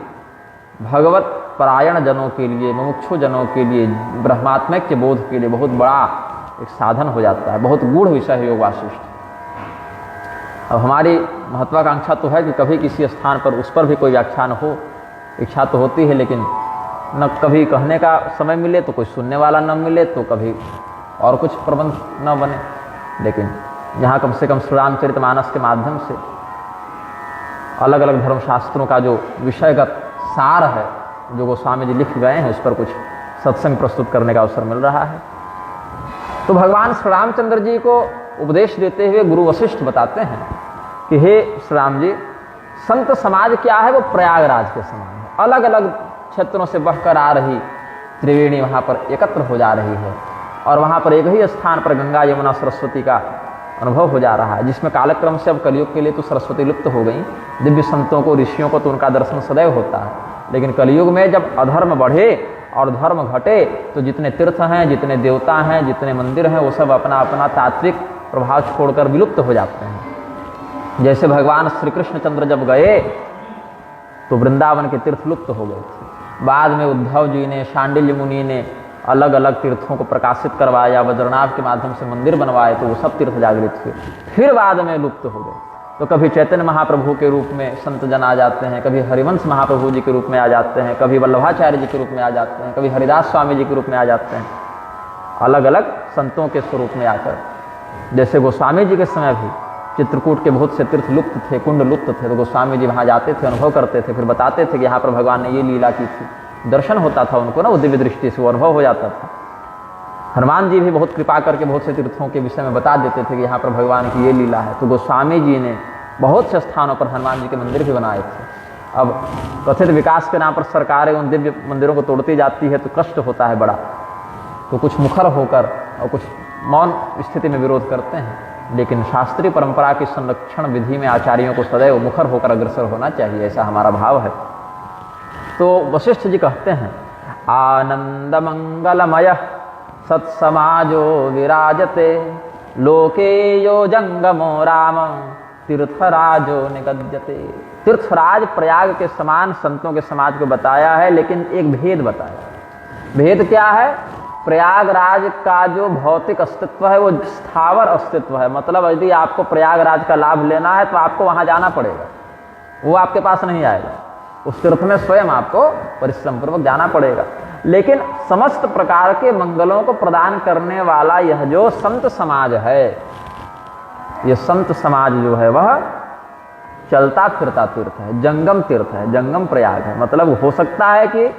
भगवत परायण जनों के लिए, मुमुक्षु जनों के लिए, ब्रह्मात्मक के बोध के लिए बहुत बड़ा एक साधन हो जाता है। बहुत गूढ़ विषय है योग वासिष्ठ। अब हमारी महत्वाकांक्षा तो है कि कभी किसी स्थान पर उस पर भी कोई व्याख्यान हो, इच्छा तो होती है, लेकिन न कभी कहने का समय मिले तो कोई सुनने वाला न मिले, तो कभी और कुछ प्रबंध न बने। लेकिन यहाँ कम से कम श्री रामचरितमानस के माध्यम से अलग अलग धर्मशास्त्रों का जो विषयगत सार है, जो गोस्वामी जी लिख गए हैं, उस पर कुछ सत्संग प्रस्तुत करने का अवसर मिल रहा है। तो भगवान श्री रामचंद्र जी को उपदेश देते हुए गुरु वशिष्ठ बताते हैं कि हे श्री राम जी, संत समाज क्या है, वो प्रयागराज के समान है। अलग अलग क्षेत्रों से बहकर आ रही त्रिवेणी वहाँ पर एकत्र हो जा रही है, और वहाँ पर एक ही स्थान पर गंगा यमुना सरस्वती का अनुभव हो जा रहा है, जिसमें कालक्रम से अब कलयुग के लिए तो सरस्वती लुप्त हो गई। दिव्य संतों को, ऋषियों को तो उनका दर्शन सदैव होता है, लेकिन कलयुग में जब अधर्म बढ़े और धर्म घटे, तो जितने तीर्थ हैं, जितने देवता हैं, जितने मंदिर हैं, वो सब अपना अपना तात्विक प्रभाव छोड़कर विलुप्त हो जाते हैं। जैसे भगवान श्री कृष्णचंद्र जब गए तो वृंदावन के तीर्थ लुप्त हो गए थे। बाद में उद्धव जी ने, शांडिल्य मुनि ने अलग अलग तीर्थों को प्रकाशित करवाया, वज्रनाभ के माध्यम से मंदिर बनवाए, तो वो सब तीर्थ जागृत हुए, फिर बाद में लुप्त हो गए। तो कभी चैतन्य महाप्रभु के रूप में संत जन आ जाते हैं, कभी हरिवंश महाप्रभु जी के रूप में आ जाते हैं, कभी वल्लभाचार्य जी के रूप में आ जाते हैं, कभी हरिदास स्वामी जी के रूप में आ जाते हैं, अलग अलग संतों के स्वरूप में आकर। जैसे गोस्वामी जी के समय भी चित्रकूट के बहुत से तीर्थ लुप्त थे, कुंड लुप्त थे, तो गोस्वामी जी वहाँ जाते थे, अनुभव करते थे, फिर बताते थे कि यहाँ पर भगवान ने ये लीला की थी। दर्शन होता था उनको ना, वो दिव्य दृष्टि से वो अनुभव हो जाता था। हनुमान जी भी बहुत कृपा करके बहुत से तीर्थों के विषय में बता देते थे कि यहाँ पर भगवान की ये लीला है। तो गोस्वामी जी ने बहुत से स्थानों पर हनुमान जी के मंदिर भी बनाए थे। अब कथित विकास के नाम पर सरकारें उन दिव्य मंदिरों को तोड़ती जाती है, तो कष्ट होता है बड़ा, तो कुछ मुखर होकर और कुछ मौन स्थिति में विरोध करते हैं। लेकिन शास्त्रीय परंपरा की संरक्षण विधि में आचार्यों को सदैव मुखर होकर अग्रसर होना चाहिए, ऐसा हमारा भाव है। तो वशिष्ठ जी कहते हैं, आनंद मंगलमय सत्समाजो विराजते, लोके यो जंगमो राम तीर्थराजो निगद्यते। तीर्थराज प्रयाग के समान संतों के समाज को बताया है, लेकिन एक भेद बताया। भेद क्या है? प्रयागराज का जो भौतिक अस्तित्व है वो स्थावर अस्तित्व है। मतलब यदि आपको प्रयागराज का लाभ लेना है तो आपको वहां जाना पड़ेगा, वो आपके पास नहीं आएगा। उस तीर्थ में स्वयं आपको परिश्रम पूर्वक जाना पड़ेगा। लेकिन समस्त प्रकार के मंगलों को प्रदान करने वाला यह जो संत समाज है, यह संत समाज जो है वह चलता फिरता तीर्थ है, जंगम तीर्थ है, जंगम प्रयाग है। मतलब हो सकता है कि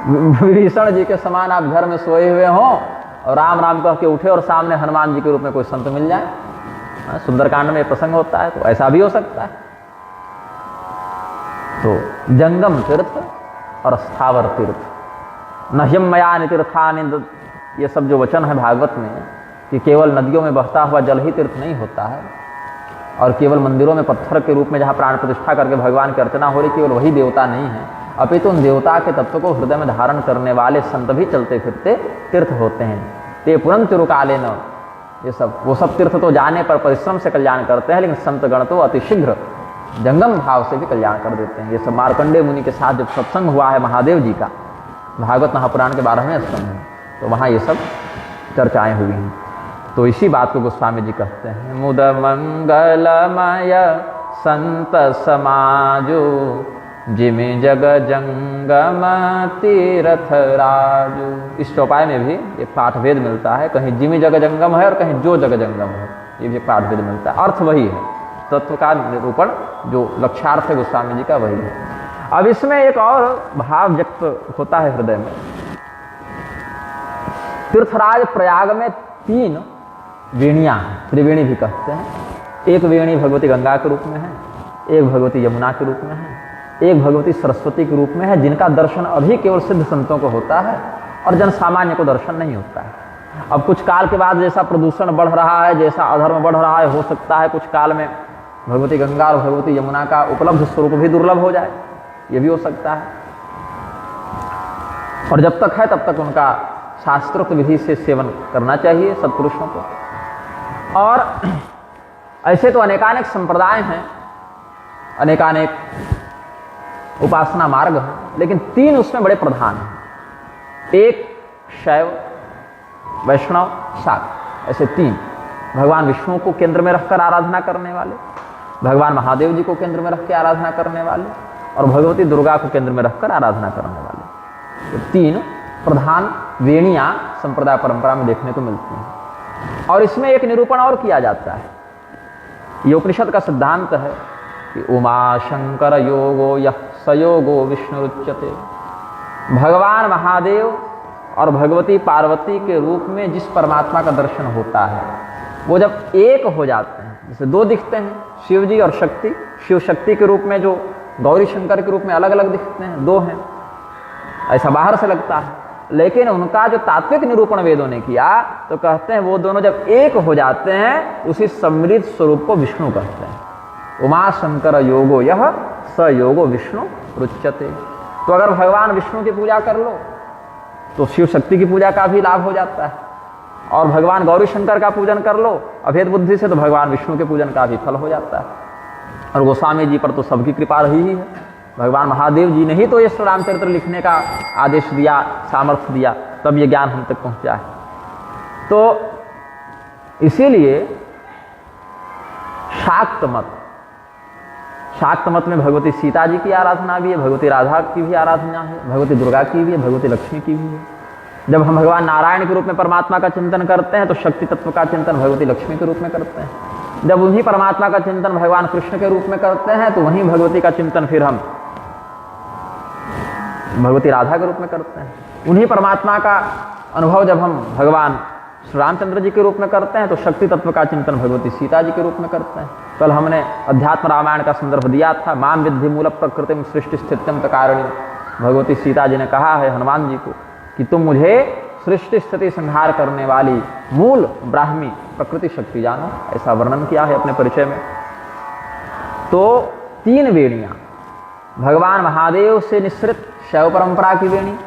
विभीषण जी के समान आप घर में सोए हुए हों और राम राम कह के उठे और सामने हनुमान जी के रूप में कोई संत मिल जाए। सुंदरकांड में प्रसंग होता है, तो ऐसा भी हो सकता है। तो जंगम तीर्थ और स्थावर तीर्थ, नह्यम मयानि तीर्थानि, ये सब जो वचन है भागवत में कि केवल नदियों में बहता हुआ जल ही तीर्थ नहीं होता है, और केवल मंदिरों में पत्थर के रूप में जहाँ प्राण प्रतिष्ठा करके भगवान की अर्चना हो रही, केवल वही देवता नहीं है। अपितु उन देवता के तत्व को हृदय में धारण करने वाले संत भी चलते फिरते तीर्थ होते हैं। ते पुरन तिरुकाले न, ये सब वो सब तीर्थ तो जाने पर परिश्रम से कल्याण करते हैं, लेकिन संत गण तो अतिशीघ्र जंगम भाव से भी कल्याण कर देते हैं। ये सब मार्कंडेय मुनि के साथ जब सत्संग हुआ है महादेव जी का, भागवत महापुराण के 12वें स्कंध में, तो वहाँ ये सब चर्चाएं हुई हैं। तो इसी बात को गोस्वामी जी कहते हैं, मुद मंगलमय संत समाजो जिमि जग जंगम तीरथ राजू। इस चौपाई में भी एक पाठ भेद मिलता है, कहीं जिमि जग जंगम है और कहीं जो जग जंगम है, ये भी एक पाठ भेद मिलता है। अर्थ वही है, तत्व का निरूपण जो लक्ष्यार्थ है गोस्वामी जी का वही है। अब इसमें एक और भाव व्यक्त होता है हृदय में। तीर्थराज प्रयाग में 3 वेणियां हैं, त्रिवेणी भी कहते हैं। एक वेणी भगवती गंगा के रूप में है, एक भगवती यमुना के रूप में है, एक भगवती सरस्वती के रूप में है, जिनका दर्शन अभी केवल सिद्ध संतों को होता है और जन सामान्य को दर्शन नहीं होता है। अब कुछ काल के बाद जैसा प्रदूषण बढ़ रहा है, जैसा अधर्म बढ़ रहा है, हो सकता है कुछ काल में भगवती गंगा और भगवती यमुना का उपलब्ध स्वरूप भी दुर्लभ हो जाए, ये भी हो सकता है। और जब तक है तब तक उनका शास्त्रोक्त विधि से सेवन करना चाहिए सत्पुरुषों को। और ऐसे तो अनेकानेक संप्रदाय हैं, अनेकानेक उपासना मार्ग हैं, लेकिन 3 उसमें बड़े प्रधान हैं। एक शैव, वैष्णव, शाक्त, ऐसे 3। भगवान विष्णु को केंद्र में रखकर आराधना करने वाले, भगवान महादेव जी को केंद्र में रख के आराधना करने वाले, और भगवती दुर्गा को केंद्र में रखकर आराधना करने वाले। तो 3 प्रधान वेणियां संप्रदाय परंपरा में देखने को मिलती हैं। और इसमें एक निरूपण और किया जाता है। ये उपनिषद का सिद्धांत है कि उमा शंकर योगो यः सयोगो विष्णुरुच्यते। भगवान महादेव और भगवती पार्वती के रूप में जिस परमात्मा का दर्शन होता है, वो जब एक हो जाते हैं, जैसे 2 दिखते हैं, शिव जी और शक्ति, शिव शक्ति के रूप में जो गौरी शंकर के रूप में अलग अलग दिखते हैं, 2 हैं, ऐसा बाहर से लगता है। लेकिन उनका जो तात्विक निरूपण वेदों ने किया तो कहते हैं वो दोनों जब एक हो जाते हैं, उसी सम्मिलित स्वरूप को विष्णु कहते हैं। उमा शंकर योगो यह स योगो विष्णु रुच्यते। तो अगर भगवान विष्णु की पूजा कर लो तो शिव शक्ति की पूजा का भी लाभ हो जाता है, और भगवान गौरी शंकर का पूजन कर लो अभेद बुद्धि से तो भगवान विष्णु के पूजन का भी फल हो जाता है। और गोस्वामी जी पर तो सबकी कृपा रही ही है। भगवान महादेव जी ने ही तो ये श्री रामचरित्र लिखने का आदेश दिया, सामर्थ्य दिया, तब ये ज्ञान हम तक पहुंचा है। तो इसीलिए शाक्त मत में भगवती सीता जी की आराधना भी है, भगवती राधा की भी आराधना है, भगवती दुर्गा की भी है, भगवती लक्ष्मी की भी है। जब हम भगवान नारायण के रूप में परमात्मा का चिंतन करते हैं तो शक्ति तत्व का चिंतन भगवती लक्ष्मी के रूप में करते हैं। जब उन्हीं परमात्मा का चिंतन भगवान कृष्ण के रूप में करते हैं तो वहीं भगवती का चिंतन फिर हम भगवती राधा के रूप में करते हैं। उन्हीं परमात्मा का अनुभव जब हम भगवान श्री रामचंद्र जी के रूप में करते हैं तो शक्ति तत्व का चिंतन भगवती सीता जी के रूप में करते हैं। कल हमने अध्यात्म रामायण का संदर्भ दिया था, माम विद्धि मूल प्रकृतिम सृष्टि स्थित्यम कारिणी। भगवती सीता जी ने कहा है हनुमान जी को कि तुम मुझे सृष्टि स्थिति संहार करने वाली मूल ब्राह्मी प्रकृति शक्ति जानो, ऐसा वर्णन किया है अपने परिचय में। तो 3 वेणियां, भगवान महादेव से निश्रित शैव परंपरा की वेणी,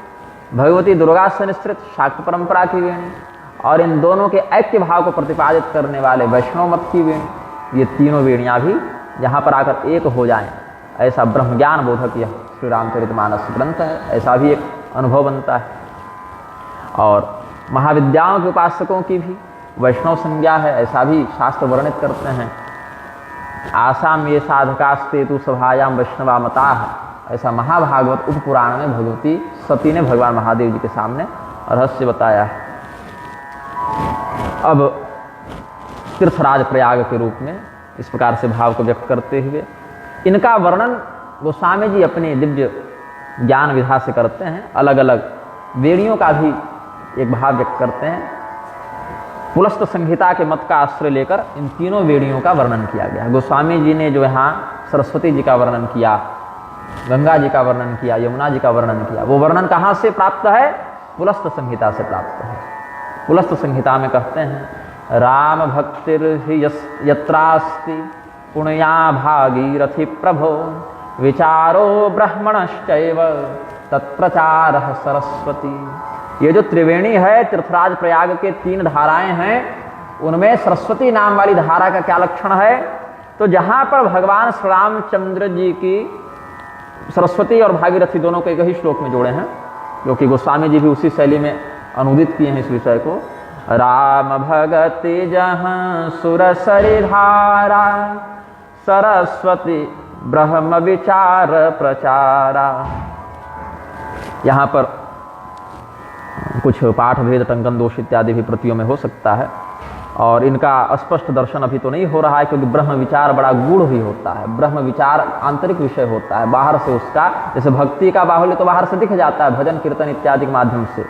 भगवती दुर्गा से निश्रित शाक्त परंपरा की वेणी, और इन दोनों के ऐक्य भाव को प्रतिपादित करने वाले वैष्णव मत की वेणी, ये तीनों वेणियां भी यहाँ पर आकर एक हो जाएं, ऐसा ब्रह्म ज्ञान बोधक यह श्री रामचरितमानस ग्रंथ है, ऐसा भी एक अनुभव बनता है। और महाविद्याओं के उपासकों की भी वैष्णव संज्ञा है, ऐसा भी शास्त्र वर्णित करते हैं। आसाम ये साधकास्ते तु सभायाम वैष्णवा मता है, ऐसा महाभागवत उपपुराण में भगवती सती ने भगवान महादेव जी के सामने रहस्य बताया है। अब तीर्थराज प्रयाग के रूप में इस प्रकार से भाव को व्यक्त करते हुए इनका वर्णन गोस्वामी जी अपने दिव्य ज्ञान विधा से करते हैं। अलग अलग वेणियों का भी एक भाव व्यक्त करते हैं। पुलस्त संहिता के मत का आश्रय लेकर इन तीनों वेणियों का वर्णन किया गया। गोस्वामी जी ने जो यहाँ सरस्वती जी का वर्णन किया, गंगा जी का वर्णन किया, यमुना जी का वर्णन किया, वो वर्णन कहाँ से प्राप्त है? पुलस्त संहिता से प्राप्त है। पुलस्त संहिता में कहते हैं राम भक्तिर यत्रास्ति पुण्या भागीरथि प्रभो विचारो ब्रह्मणश्चैव तत्प्रचारः सरस्वती। ये जो त्रिवेणी है, तीर्थराज प्रयाग के 3 धाराएं हैं, उनमें सरस्वती नाम वाली धारा का क्या लक्षण है? तो जहां पर भगवान श्री रामचंद्र जी की सरस्वती और भागीरथी दोनों को एक ही श्लोक में जोड़े हैं, जो कि गोस्वामी जी भी उसी शैली में अनुदित किए हैं इस विषय को। राम भगति जहाँ सुरसरी धारा, सरस्वती ब्रह्म विचार प्रचारा। यहाँ पर कुछ पाठ भेद टंकन दोष इत्यादि भी प्रतियों में हो सकता है, और इनका स्पष्ट दर्शन अभी तो नहीं हो रहा है, क्योंकि ब्रह्म विचार बड़ा गूढ़ भी होता है। ब्रह्म विचार आंतरिक विषय होता है, बाहर से उसका, जैसे भक्ति का बाहुल्य तो बाहर से दिख जाता है भजन कीर्तन इत्यादि के माध्यम से,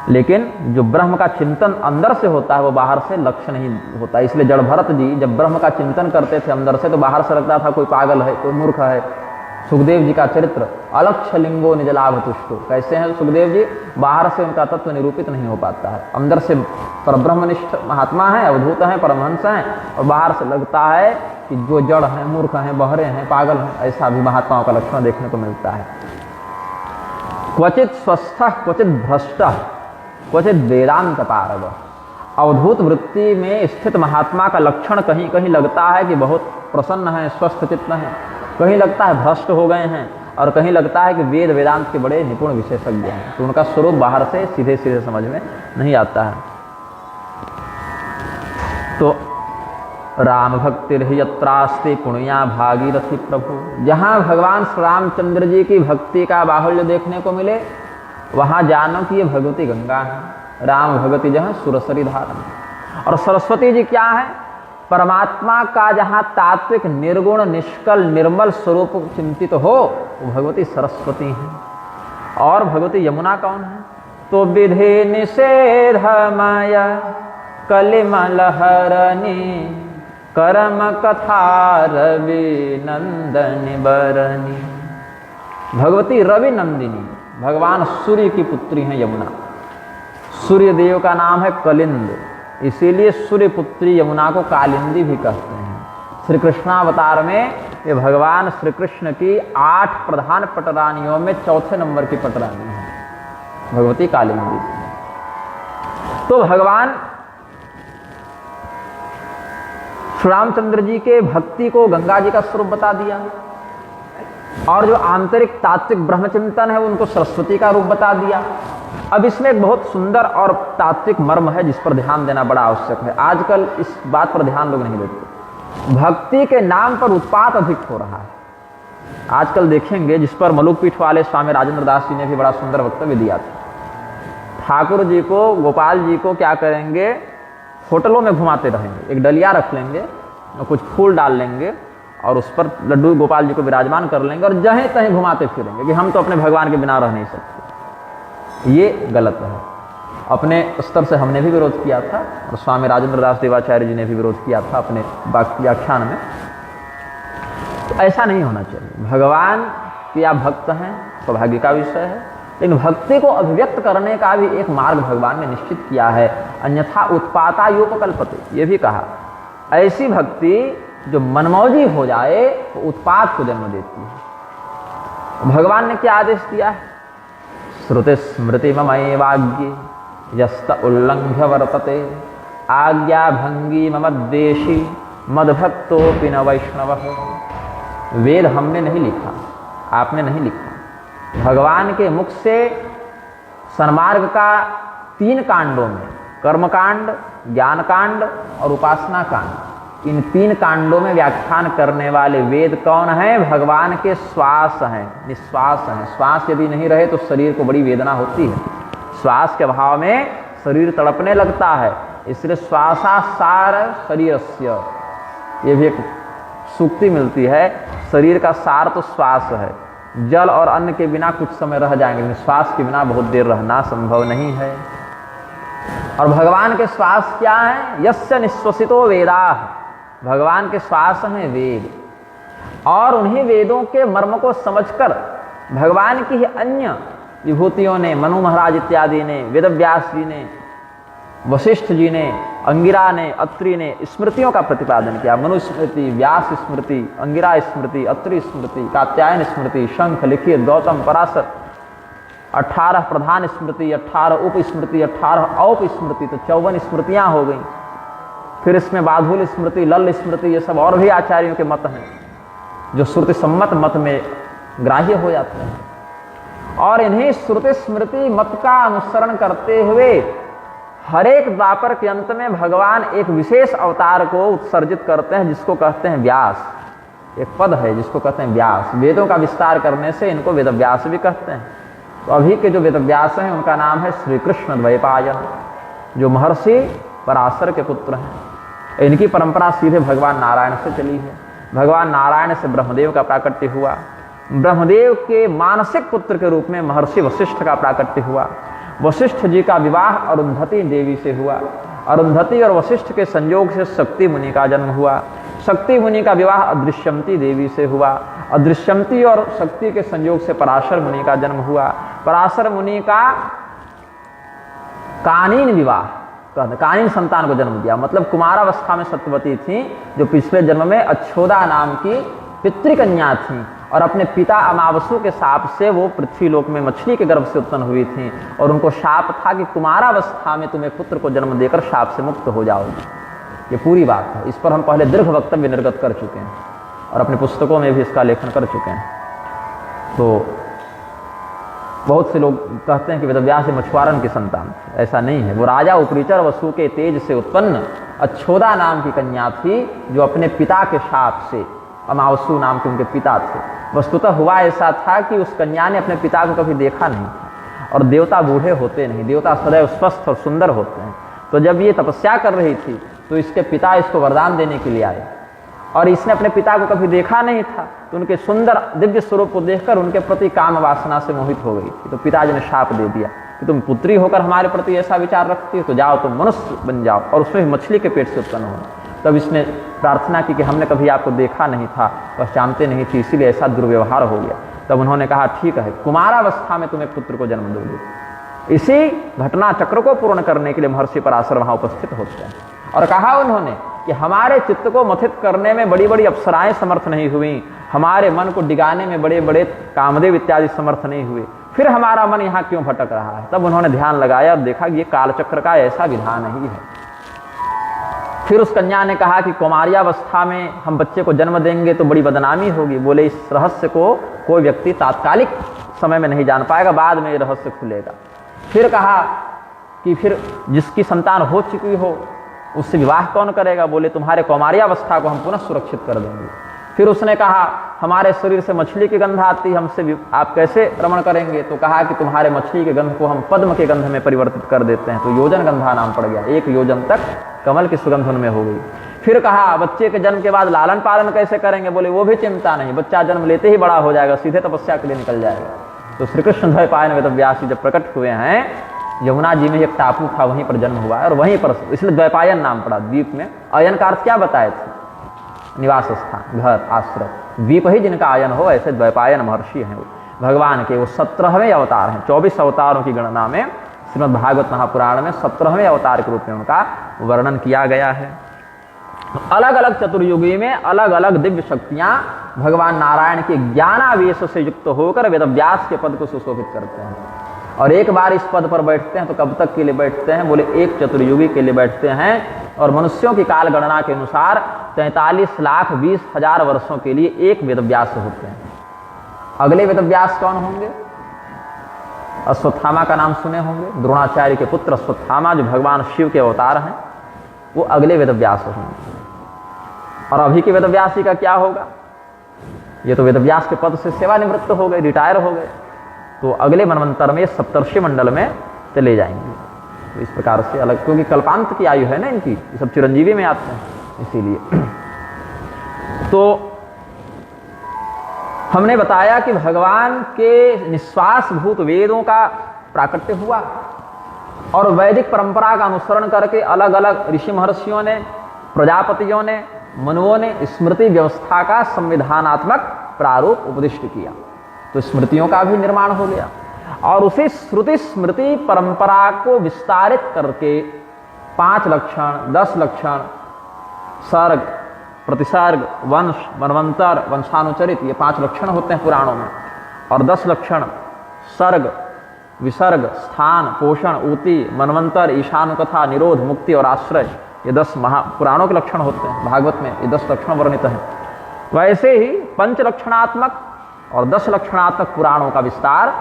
लेकिन जो ब्रह्म का चिंतन अंदर से होता है वो बाहर से लक्ष्य नहीं होता। इसलिए जड़ भरत जी जब ब्रह्म का चिंतन करते थे अंदर से, तो बाहर से लगता था कोई पागल है, कोई मूर्ख है। सुखदेव जी का चरित्र, अलक्ष्य लिंगो निजलाभ तुष्टो, कैसे हैं सुखदेव जी? बाहर से उनका तत्व निरूपित नहीं हो पाता है, अंदर से परब्रह्मनिष्ठ महात्मा है, अवधूत हैं, परमहंस हैं, और बाहर से लगता है कि जो जड़ हैं, मूर्ख हैं, बहरे हैं, पागल हैं। ऐसा भी महात्माओं का लक्षण देखने को मिलता है। क्वचित स्वस्थ, क्वचित भ्रष्ट, क्वचित वेदांत पारग। अवधूत वृत्ति में स्थित महात्मा का लक्षण कहीं कहीं लगता है कि बहुत प्रसन्न है, स्वस्थ चित्त है, कहीं लगता है भ्रष्ट हो गए हैं, और कहीं लगता है कि वेद वेदांत के बड़े निपुण विशेषज्ञ हैं। तो उनका स्वरूप बाहर से सीधे सीधे समझ में नहीं आता है। तो राम भक्ति यत्रास्ति पुण्या भागीरथी प्रभु, जहाँ भगवान श्री रामचंद्र जी की भक्ति का बाहुल्य देखने को मिले, वहाँ जानो कि ये भगवती गंगा है। राम भगवती जहाँ सुरसरी धारा, और सरस्वती जी क्या है? परमात्मा का जहाँ तात्विक निर्गुण निष्कल निर्मल स्वरूप चिंतित हो, वो भगवती सरस्वती हैं। और भगवती यमुना कौन है? तो विधि निषेधमय कलिमल हरणी, कर्म कथा रवि नंदनी बरनी। भगवती रवि नंदिनी, भगवान सूर्य की पुत्री हैं यमुना। सूर्य देव का नाम है कलिंद, इसीलिए सूर्य पुत्री यमुना को कालिंदी भी कहते हैं। श्री कृष्णावतार में ये भगवान श्री कृष्ण की 8 प्रधान पटरानियों में 4थे नंबर की पटरानी है भगवती कालिंदी। तो भगवान श्री रामचंद्र जी के भक्ति को गंगा जी का स्वरूप बता दिया, और जो आंतरिक तात्विक ब्रह्मचिंतन है उनको सरस्वती का रूप बता दिया। अब इसमें एक बहुत सुंदर और तात्विक मर्म है जिस पर ध्यान देना बड़ा आवश्यक है। आजकल इस बात पर ध्यान लोग नहीं देते। भक्ति के नाम पर उत्पात अधिक हो रहा है। आजकल देखेंगे, जिस पर मलुक पीठ वाले स्वामी राजेंद्र दास जी ने भी बड़ा सुंदर वक्तव्य दिया था। ठाकुर जी को, गोपाल जी को क्या करेंगे? होटलों में घुमाते रहेंगे, एक डलिया रख लेंगे और कुछ फूल डाल लेंगे और उस पर लड्डू गोपाल जी को विराजमान कर लेंगे, और जहीं तहीं घुमाते फिरेंगे कि हम तो अपने भगवान के बिना रह नहीं सकते। ये गलत है। अपने स्तर से हमने भी विरोध किया था, और स्वामी राजेंद्र दास देवाचार्य जी ने भी विरोध किया था अपने व्याख्यान में। तो ऐसा नहीं होना चाहिए। भगवान के आप भक्त हैं, सौभाग्य का विषय है, लेकिन भक्ति को अभिव्यक्त करने का भी एक मार्ग भगवान ने निश्चित किया है। अन्यथा उत्पाता योपकल्पते, ये भी कहा। ऐसी भक्ति जो मनमौजी हो जाए वो तो उत्पात को जन्म देती है। भगवान ने क्या आदेश दिया है? श्रुति स्मृति ममैवाज्ञे यस्त उल्लंघ्य वर्तते, आज्ञा भंगी मम द्वेषी मद्भक्तोऽपि न वैष्णवः। वेद हमने नहीं लिखा, आपने नहीं लिखा। भगवान के मुख से सन्मार्ग का 3 कांडों में, कर्मकांड, ज्ञान कांड और उपासना कांड, इन 3 कांडों में व्याख्यान करने वाले वेद कौन है? भगवान के श्वास हैं, निश्वास हैं। श्वास यदि नहीं रहे तो शरीर को बड़ी वेदना होती है। श्वास के अभाव में शरीर तड़पने लगता है, इसलिए श्वासासार शरीरस्य, ये भी एक सूक्ति मिलती है। शरीर का सार तो श्वास है। जल और अन्न के बिना कुछ समय रह जाएंगे, लेकिन श्वास के बिना बहुत देर रहना संभव नहीं है। और भगवान के श्वास क्या है? यस्य निश्वसितो वेदाः, भगवान के श्वास हैं वेद। और उन्हीं वेदों के मर्म को समझकर भगवान की ही अन्य विभूतियों ने, मनु महाराज इत्यादि ने, वेदव्यास जी ने, वशिष्ठ जी ने, अंगिरा ने, अत्रि ने स्मृतियों का प्रतिपादन किया। मनुस्मृति, व्यास स्मृति, अंगिरा स्मृति, अत्रि स्मृति, कात्यायन स्मृति, शंख, लिखित, गौतम, पराशर, 18 प्रधान स्मृति, 18 उप स्मृति, 18 औप स्मृति, तो 54 स्मृतियां हो गई। फिर इसमें बाधुल स्मृति, लल स्मृति, ये सब और भी आचार्यों के मत हैं जो श्रुति सम्मत मत में ग्राह्य हो जाते हैं। और इन्हीं श्रुति स्मृति मत का अनुसरण करते हुए हर एक द्वापर के अंत में भगवान एक विशेष अवतार को उत्सर्जित करते हैं जिसको कहते हैं व्यास। एक पद है जिसको कहते हैं व्यास। वेदों का विस्तार करने से इनको वेदव्यास भी कहते हैं। तो अभी के जो वेदव्यास हैं उनका नाम है श्री कृष्ण द्वैपायन, जो महर्षि पराशर के पुत्र हैं। इनकी परंपरा सीधे भगवान नारायण से चली है। भगवान नारायण से ब्रह्मदेव का प्राकट्य हुआ। ब्रह्मदेव के मानसिक पुत्र के रूप में महर्षि वशिष्ठ का प्राकट्य हुआ। वशिष्ठ जी का विवाह अरुंधति देवी से हुआ। अरुंधति और वशिष्ठ के संयोग से शक्ति मुनि का जन्म हुआ। शक्ति मुनि का विवाह अदृश्यमती देवी से हुआ। अदृश्यमती और शक्ति के संयोग से पराशर मुनि का जन्म हुआ। पराशर मुनि का कानीन विवाह, कानीन संतान को जन्म दिया। मतलब कुमारावस्था में सत्यवती थी, जो पिछले जन्म में अच्छोदा नाम की पितृकन्या थी और अपने पिता अमावसु के शाप से वो पृथ्वीलोक में मछली के गर्भ से उत्पन्न हुई थी। और उनको शाप था कि कुमारावस्था में तुम्हें पुत्र को जन्म देकर शाप से मुक्त हो जाओगे। ये पूरी बात है। इस पर हम पहले दीर्घ वक्तव्य निर्गत कर चुके हैं और अपनी पुस्तकों में भी इसका लेखन कर चुके हैं। तो बहुत से लोग कहते हैं कि वेदव्यास मछुआरन की संतान थी। ऐसा नहीं है। वो राजा उपरिचर वसु के तेज से उत्पन्न अच्छोदा नाम की कन्या थी, जो अपने पिता के शाप से, अमावसु नाम के उनके पिता थे। वस्तुतः हुआ ऐसा था कि उस कन्या ने अपने पिता को कभी देखा नहीं था। और देवता बूढ़े होते नहीं, देवता सदैव स्वस्थ और सुंदर होते हैं। तो जब ये तपस्या कर रही थी तो इसके पिता इसको वरदान देने के लिए आए और इसने अपने पिता को कभी देखा नहीं था। तो उनके सुंदर दिव्य स्वरूप को देखकर उनके प्रति काम वासना से मोहित हो गई थी। तो पिताजी ने शाप दे दिया कि तुम पुत्री होकर हमारे प्रति ऐसा विचार रखती हो, तो जाओ तुम मनुष्य बन जाओ और उसमें मछली के पेट से उत्पन्न हो। तब इसने प्रार्थना की कि हमने कभी आपको देखा नहीं था, पहचानते नहीं थी, इसीलिए ऐसा दुर्व्यवहार हो गया। तब उन्होंने कहा ठीक है, कुमारावस्था में तुम्हें पुत्र को जन्म दोगे। इसी घटना चक्र को पूर्ण करने के लिए महर्षि पराशर वहां उपस्थित होते हैं। और कहा उन्होंने कि हमारे चित्त को मथित करने में बड़ी बड़ी अप्सराएं समर्थ नहीं हुई, हमारे मन को डिगाने में बड़े बड़े कामदेव इत्यादि समर्थ नहीं हुए, फिर हमारा मन यहाँ क्यों भटक रहा है। तब उन्होंने ध्यान लगाया और देखा कि ये कालचक्र का ऐसा विधान ही है। फिर उस कन्या ने कहा कि कुमारियावस्था में हम बच्चे को जन्म देंगे तो बड़ी बदनामी होगी। बोले इस रहस्य को कोई व्यक्ति तात्कालिक समय में नहीं जान पाएगा, बाद में ये रहस्य खुलेगा। फिर कहा कि फिर जिसकी संतान हो चुकी हो उससे विवाह कौन करेगा। बोले तुम्हारे कौमार्यावस्था को हम पुनः सुरक्षित कर देंगे। फिर उसने कहा हमारे शरीर से मछली की गंध आती, हमसे आप कैसे रमण करेंगे। तो कहा कि तुम्हारे मछली के गंध को हम पद्म के गंध में परिवर्तित कर देते हैं। तो योजन गंधा नाम पड़ गया। 1 योजन तक कमल की सुगंध उनमें हो गई। फिर कहा बच्चे के जन्म के बाद लालन पालन कैसे करेंगे। बोले वो भी चिंता नहीं, बच्चा जन्म लेते ही बड़ा हो जाएगा, सीधे तपस्या के लिए निकल जाएगा। तो श्री कृष्ण द्वैपायन वेदव्यास जब प्रकट हुए हैं, यमुना जी में एक टापू था, वहीं पर जन्म हुआ है और वहीं पर, इसलिए द्वैपायन नाम पड़ा द्वीप में। अयन का अर्थ क्या बताए थे? निवास स्थान, घर, आश्रय। द्वीप ही जिनका आयन हो, ऐसे द्वैपायन महर्षि हैं। वो भगवान के वो 17वें अवतार हैं। 24 अवतारों की गणना में श्रीमद् भागवत महापुराण में 17वें अवतार के रूप में उनका वर्णन किया गया है। अलग अलग चतुर्युगी में अलग अलग दिव्य शक्तियां भगवान नारायण के ज्ञानावेश से युक्त होकर वेदव्यास के पद को सुशोभित करते हैं। और एक बार इस पद पर बैठते हैं तो कब तक के लिए बैठते हैं? बोले 1 चतुर्युगी के लिए बैठते हैं। और मनुष्यों की काल गणना के अनुसार 43,20,000 वर्षों के लिए एक वेदव्यास होते हैं। अगले वेदव्यास कौन होंगे? अश्वत्थामा का नाम सुने होंगे। द्रोणाचार्य के पुत्र अश्वत्थामा, जो भगवान शिव के अवतार हैं, वो अगले वेदव्यास होंगे। और अभी के वेदव्यासी का क्या होगा? ये तो वेदव्यास के पद से सेवानिवृत्त हो गए, रिटायर हो गए। तो अगले मनवंतर में सप्तर्षि मंडल में चले जाएंगे। तो इस प्रकार से अलग, क्योंकि कल्पांत की आयु है ना इनकी, ये सब चिरंजीवी में आते हैं, इसीलिए। तो हमने बताया कि भगवान के निश्वास भूत वेदों का प्राकट्य हुआ और वैदिक परंपरा का अनुसरण करके अलग अलग ऋषि महर्षियों ने, प्रजापतियों ने, मनुओं ने स्मृति व्यवस्था का संविधानात्मक प्रारूप उपदिष्ट किया। तो स्मृतियों का भी निर्माण हो गया और उसी श्रुति स्मृति परंपरा को विस्तारित करके 5 लक्षण, 10 लक्षण, सर्ग, प्रतिसर्ग, वंश, मनवंतर, वंशानुचरित, ये 5 लक्षण होते हैं पुराणों में। और 10 लक्षण सर्ग, विसर्ग, स्थान, पोषण, ऊति, मनवंतर, ईशानुकथा, निरोध, मुक्ति और आश्रय, ये 10 पुराणों के लक्षण होते हैं। भागवत में ये 10 लक्षण वर्णित हैं। वैसे ही 5 लक्षणात्मक और 10 लक्षणात्मक पुराणों का विस्तार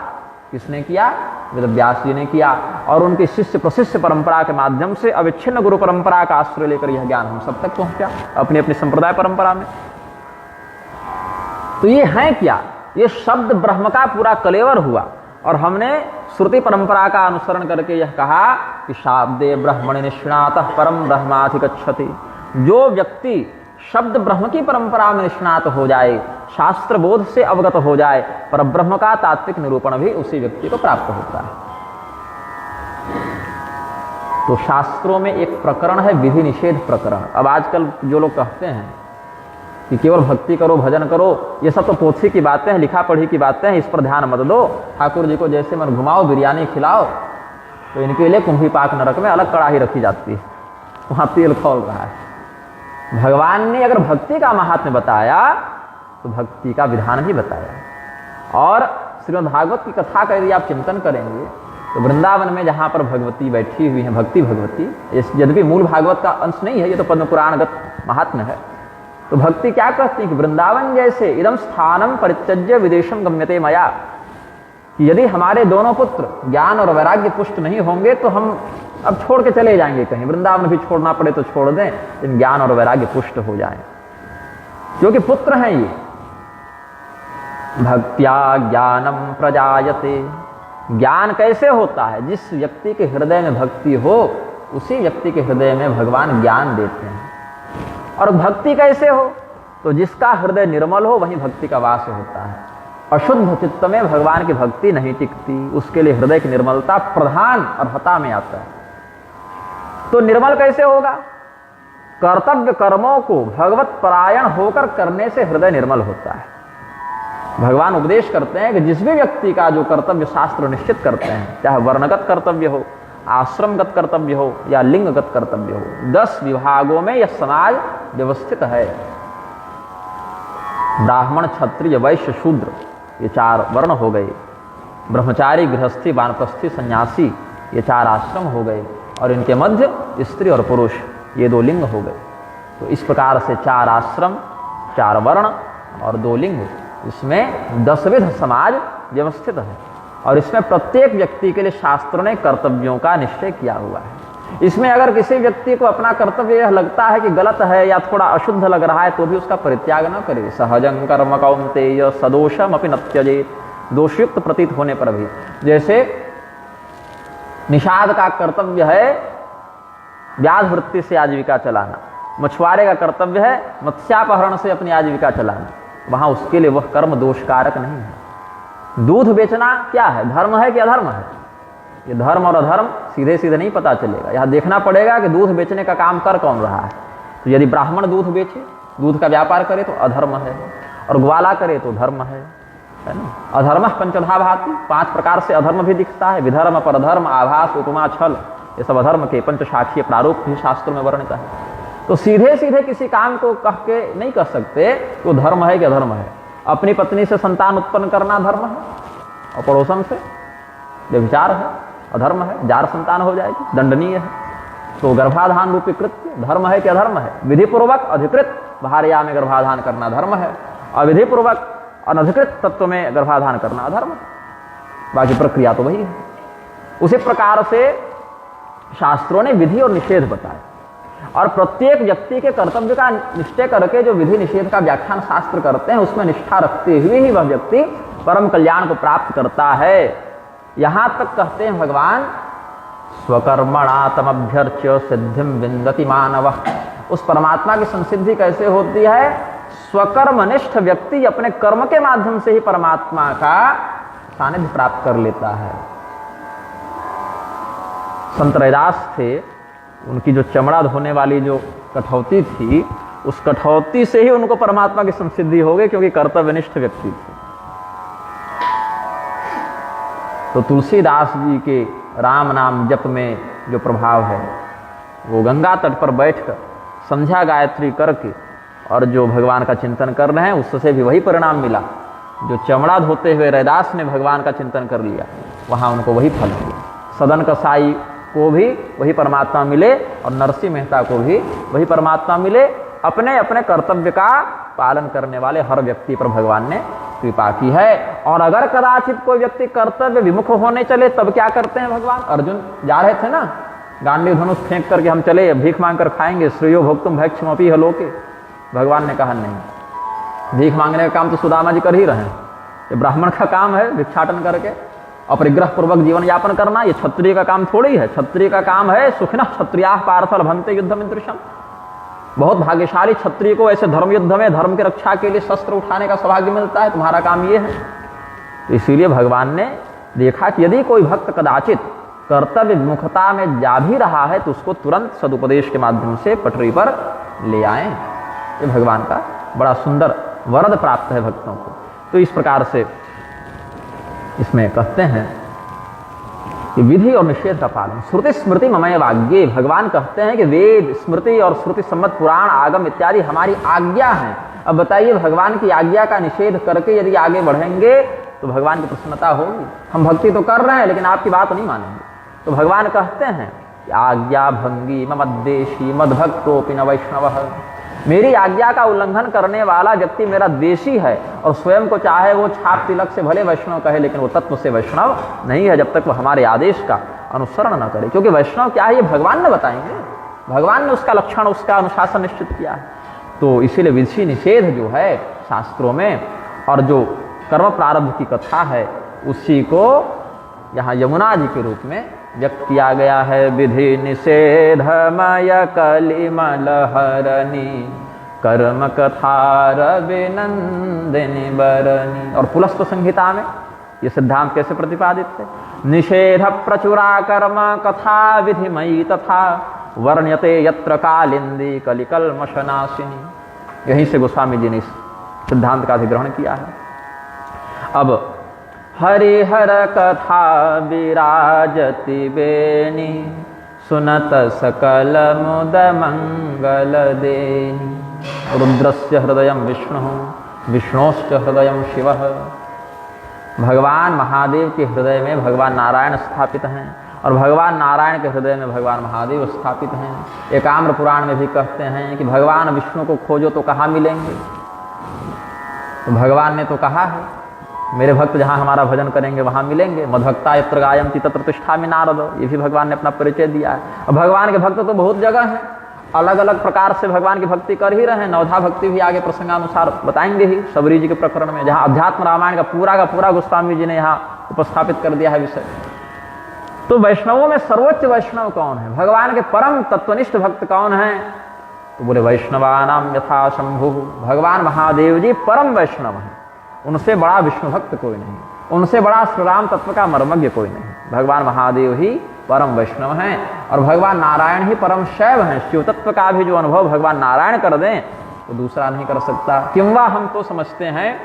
किसने किया? वेदव्यास जी ने किया। और उनकी शिष्य प्रशिष्य परंपरा के माध्यम से अविच्छिन्न गुरु परंपरा का आश्रय लेकर यह ज्ञान हम सब तक पहुंचा, अपनी अपनी संप्रदाय परंपरा में। तो ये है क्या? ये शब्द ब्रह्म का पूरा कलेवर हुआ। और हमने श्रुति परंपरा का अनुसरण करके यह कहा कि शाब्दे ब्रह्मणि निष्णातः परम ब्रह्माधिगच्छति। जो व्यक्ति शब्द ब्रह्म की परंपरा में निष्णात हो जाए, शास्त्र बोध से अवगत हो जाए, पर ब्रह्म का तात्विक निरूपण भी उसी व्यक्ति को प्राप्त होता है। तो शास्त्रों में एक प्रकरण है विधि निषेध प्रकरण। अब आजकल जो लोग कहते हैं कि केवल भक्ति करो, भजन करो, ये सब तो पोथी की बातें हैं, लिखा पढ़ी की बातें हैं, इस पर ध्यान मत दो। ठाकुर जी को जैसे मन घुमाओ, बिरयानी खिलाओ, तो इनके लिए कुंभी पाक नरक में अलग कड़ाही रखी जाती है, वहां तेल खौल रहा है। भगवान ने अगर भक्ति का महात्म्य बताया तो भक्ति का विधान भी बताया। और श्रीमद् भागवत की कथा का यदि आप चिंतन करेंगे तो वृंदावन में जहाँ पर भगवती बैठी हुई हैं, भक्ति भगवती, यद्यपि मूल भागवत का अंश नहीं है, ये तो पद्म पुराणगत महात्म्य है। तो भक्ति क्या कहती है कि वृंदावन जैसे इदम स्थानम परित्यज्य विदेशम गम्यते मया, कि यदि हमारे दोनों पुत्र ज्ञान और वैराग्य पुष्ट नहीं होंगे तो हम अब छोड़ के चले जाएंगे कहीं, वृंदावन भी छोड़ना पड़े तो छोड़ दें, लेकिन ज्ञान और वैराग्य पुष्ट हो जाए, क्योंकि पुत्र हैं ये। भक्त्या ज्ञानम प्रजायते। ज्ञान कैसे होता है? जिस व्यक्ति के हृदय में भक्ति हो उसी व्यक्ति के हृदय में भगवान ज्ञान देते हैं। और भक्ति कैसे हो? तो जिसका हृदय निर्मल हो वहीं भक्ति का वास होता है। अशुद्ध चित्त में भगवान की भक्ति नहीं टिकती, उसके लिए हृदय की निर्मलता प्रधान और हता में आता है। तो निर्मल कैसे होगा? कर्तव्य कर्मों को भगवत परायण होकर करने से हृदय निर्मल होता है। भगवान उपदेश करते हैं कि जिस भी व्यक्ति का जो कर्तव्य शास्त्र निश्चित करते हैं, चाहे वर्णगत कर्तव्य हो, आश्रमगत कर्तव्य हो या लिंगगत कर्तव्य हो, 10 विभागों में यह समाज व्यवस्थित है। ब्राह्मण, क्षत्रिय, वैश्य, शूद्र, ये 4 वर्ण हो गए। ब्रह्मचारी, गृहस्थी, वानप्रस्थी, सन्यासी, ये 4 आश्रम हो गए। और इनके मध्य स्त्री और पुरुष, ये 2 लिंग हो गए। तो इस प्रकार से 4 आश्रम, 4 वर्ण और 2 लिंग, इसमें 10 विध समाज व्यवस्थित है। और इसमें प्रत्येक व्यक्ति के लिए शास्त्रों ने कर्तव्यों का निश्चय किया हुआ है। इसमें अगर किसी व्यक्ति को अपना कर्तव्य यह लगता है कि गलत है या थोड़ा अशुद्ध लग रहा है तो भी उसका परित्याग न करे। सहजं कर्म कौन्तेय सदोषम अपि न त्यजेत्। दोषयुक्त प्रतीत होने पर भी, जैसे निषाद का कर्तव्य है व्याध वृत्ति से आजीविका चलाना, मछुआरे का कर्तव्य है मत्स्यापहरण से अपनी आजीविका चलाना, वहां उसके लिए वह कर्म दोषकारक नहीं है। दूध बेचना क्या है? धर्म है कि अधर्म है? ये धर्म और अधर्म सीधे सीधे नहीं पता चलेगा। यह देखना पड़ेगा कि दूध बेचने का काम कर कौन रहा है। तो यदि ब्राह्मण दूध बेचे, दूध का व्यापार करे तो अधर्म है, और ग्वाला करे तो धर्म है ना। अधर्म पंचधा भाति, 5 प्रकार से अधर्म भी दिखता है। विधर्म, परधर्म, आभास, उपमा, छल, ये सब अधर्म के पंचशाखीय प्रारूप भी शास्त्रों में वर्णित है। तो सीधे सीधे किसी काम को कह के नहीं कह सकते तो धर्म है कि अधर्म है। अपनी पत्नी से संतान उत्पन्न करना धर्म है, और पड़ोसन से व्यभिचार है, अधर्म है, जार संतान हो जाएगी, दंडनीय है। तो गर्भाधान रूपी कृत्य धर्म है कि अधर्म है? विधिपूर्वक अधिकृत भार्या में गर्भाधान करना धर्म है, अविधिपूर्वक अनधिकृत तत्व में गर्भाधान करना अधर्म। बाकी प्रक्रिया तो वही है। उसी प्रकार से शास्त्रों ने विधि और निषेध बताए, और प्रत्येक व्यक्ति के कर्तव्य का निश्चय करके जो विधि निषेध का व्याख्यान शास्त्र करते हैं उसमें निष्ठा रखते हुए ही वह व्यक्ति परम कल्याण को प्राप्त करता है। यहां तक कहते हैं भगवान, स्वकर्मणा तमभ्यर्च्य सिद्धिम विन्दति मानवः। उस परमात्मा की संसिद्धि कैसे होती है? स्वकर्मनिष्ठ व्यक्ति अपने कर्म के माध्यम से ही परमात्मा का सानिध्य प्राप्त कर लेता है। संत रैदास थे, उनकी जो चमड़ा धोने वाली जो कठौती थी, उस कठौती से ही उनको परमात्मा की संसिद्धि हो गई, क्योंकि कर्तव्यनिष्ठ व्यक्ति थे। तो तुलसीदास जी के राम नाम जप में जो प्रभाव है, वो गंगा तट पर बैठकर संध्या गायत्री करके और जो भगवान का चिंतन कर रहे हैं उससे भी वही परिणाम मिला। जो चमड़ा धोते हुए रैदास ने भगवान का चिंतन कर लिया, वहाँ उनको वही फल मिला। सदन कसाई को भी वही परमात्मा मिले और नरसिंह मेहता को भी वही परमात्मा मिले। अपने अपने कर्तव्य का पालन करने वाले हर व्यक्ति पर भगवान ने कृपा की है। और अगर कदाचित कोई व्यक्ति कर्तव्य विमुख होने चले तब क्या करते हैं भगवान? अर्जुन जा रहे थे ना, गांडी धनुष फेंक करके हम चले, भीख मांग कर खाएंगे, श्रेयो भोक्तुम भैक्षमपि हलोके। भगवान ने कहा नहीं, भीख मांगने का काम तो सुदामा जी कर ही रहे हैं। ये ब्राह्मण का काम है भिक्षाटन करके अपरिग्रह पूर्वक जीवन यापन करना। ये क्षत्रिय का काम थोड़ी है। क्षत्रिय का काम है सुखिनः क्षत्रियाः पार्थ लभन्ते युद्धमिदृशम्। बहुत भाग्यशाली क्षत्रिय को ऐसे धर्म युद्ध में धर्म की रक्षा के लिए शस्त्र उठाने का सौभाग्य मिलता है। तुम्हारा काम ये है। तो इसीलिए भगवान ने देखा कि यदि कोई भक्त कदाचित कर्तव्य विमुखता में जा भी रहा है तो उसको तुरंत सदुपदेश के माध्यम से पटरी पर ले आए। ये भगवान का बड़ा सुंदर वरद प्राप्त है भक्तों को। तो इस प्रकार से इसमें कहते हैं कि विधि और निषेध का पालन। श्रुति स्मृति ममय वाग्ये, भगवान कहते हैं कि वेद स्मृति और श्रुति सम्मत पुराण आगम इत्यादि हमारी आज्ञा है। अब बताइए, भगवान की आज्ञा का निषेध करके यदि आगे बढ़ेंगे तो भगवान की प्रसन्नता होगी। हम भक्ति तो कर रहे हैं लेकिन आपकी बात नहीं मानेंगे। तो भगवान कहते हैं कि आज्ञा भंगी ममद्देशी मद्भक्तोपि न वैष्णवः। मेरी आज्ञा का उल्लंघन करने वाला व्यक्ति मेरा देशी है और स्वयं को चाहे वो छाप तिलक से भले वैष्णव कहे लेकिन वो तत्व से वैष्णव नहीं है जब तक वो हमारे आदेश का अनुसरण न करे। क्योंकि वैष्णव क्या है ये भगवान ने बताएंगे, भगवान ने उसका लक्षण उसका अनुशासन निश्चित किया है। तो इसीलिए विधि निषेध जो है शास्त्रों में और जो कर्म प्रारब्ध की कथा है उसी को यहाँ यमुना जी के रूप में व्यक्त किया गया है। विधि निषेधमय कलिमल हरणी कर्म कथार विनंदिनी बरनी। और पुलस्त संहिता में ये सिद्धांत कैसे प्रतिपादित है? निषेध प्रचुरा कर्म कथा विधिमयी तथा वर्ण्यते यत्र कालिंदी कलिकल्मषनाशिनी। यहीं से गोस्वामी जी ने इस सिद्धांत का अधिग्रहण किया है। अब हरिहर कथा विराजति बेनी सुनत सकल मुद मंगल देनी। रुद्रस्य हृदयं विष्णु विष्णोश्च हृदयं शिवः। भगवान महादेव के हृदय में भगवान नारायण स्थापित हैं और भगवान नारायण के हृदय में भगवान महादेव स्थापित हैं। एकाम्र पुराण में भी कहते हैं कि भगवान विष्णु को खोजो तो कहाँ मिलेंगे? तो भगवान ने तो कहा है मेरे भक्त जहाँ हमारा भजन करेंगे वहाँ मिलेंगे। मद्भक्ता यत्र गायन्ति तत्र तिष्ठामि नारद। ये भी भगवान ने अपना परिचय दिया है। और भगवान के भक्त तो बहुत जगह हैं, अलग अलग प्रकार से भगवान की भक्ति कर ही रहे हैं। नवधा भक्ति भी आगे प्रसंगानुसार बताएंगे ही सबरी जी के प्रकरण में, जहाँ अध्यात्म रामायण का पूरा गोस्वामी जी ने यहाँ उपस्थापित कर दिया है विषय। तो वैष्णवों में सर्वोच्च वैष्णव कौन है? भगवान के परम तत्वनिष्ठ भक्त कौन है? तो बोले वैष्णवानाम यथा शंभु। भगवान महादेव जी परम वैष्णव हैं, उनसे बड़ा विष्णु भक्त कोई नहीं, उनसे बड़ा श्री राम तत्व का मर्मज्ञ कोई नहीं। भगवान महादेव ही परम वैष्णव हैं और भगवान नारायण ही परम शैव हैं। शिव तत्व का भी जो अनुभव भगवान नारायण कर दें तो दूसरा नहीं कर सकता। किंवा हम तो समझते हैं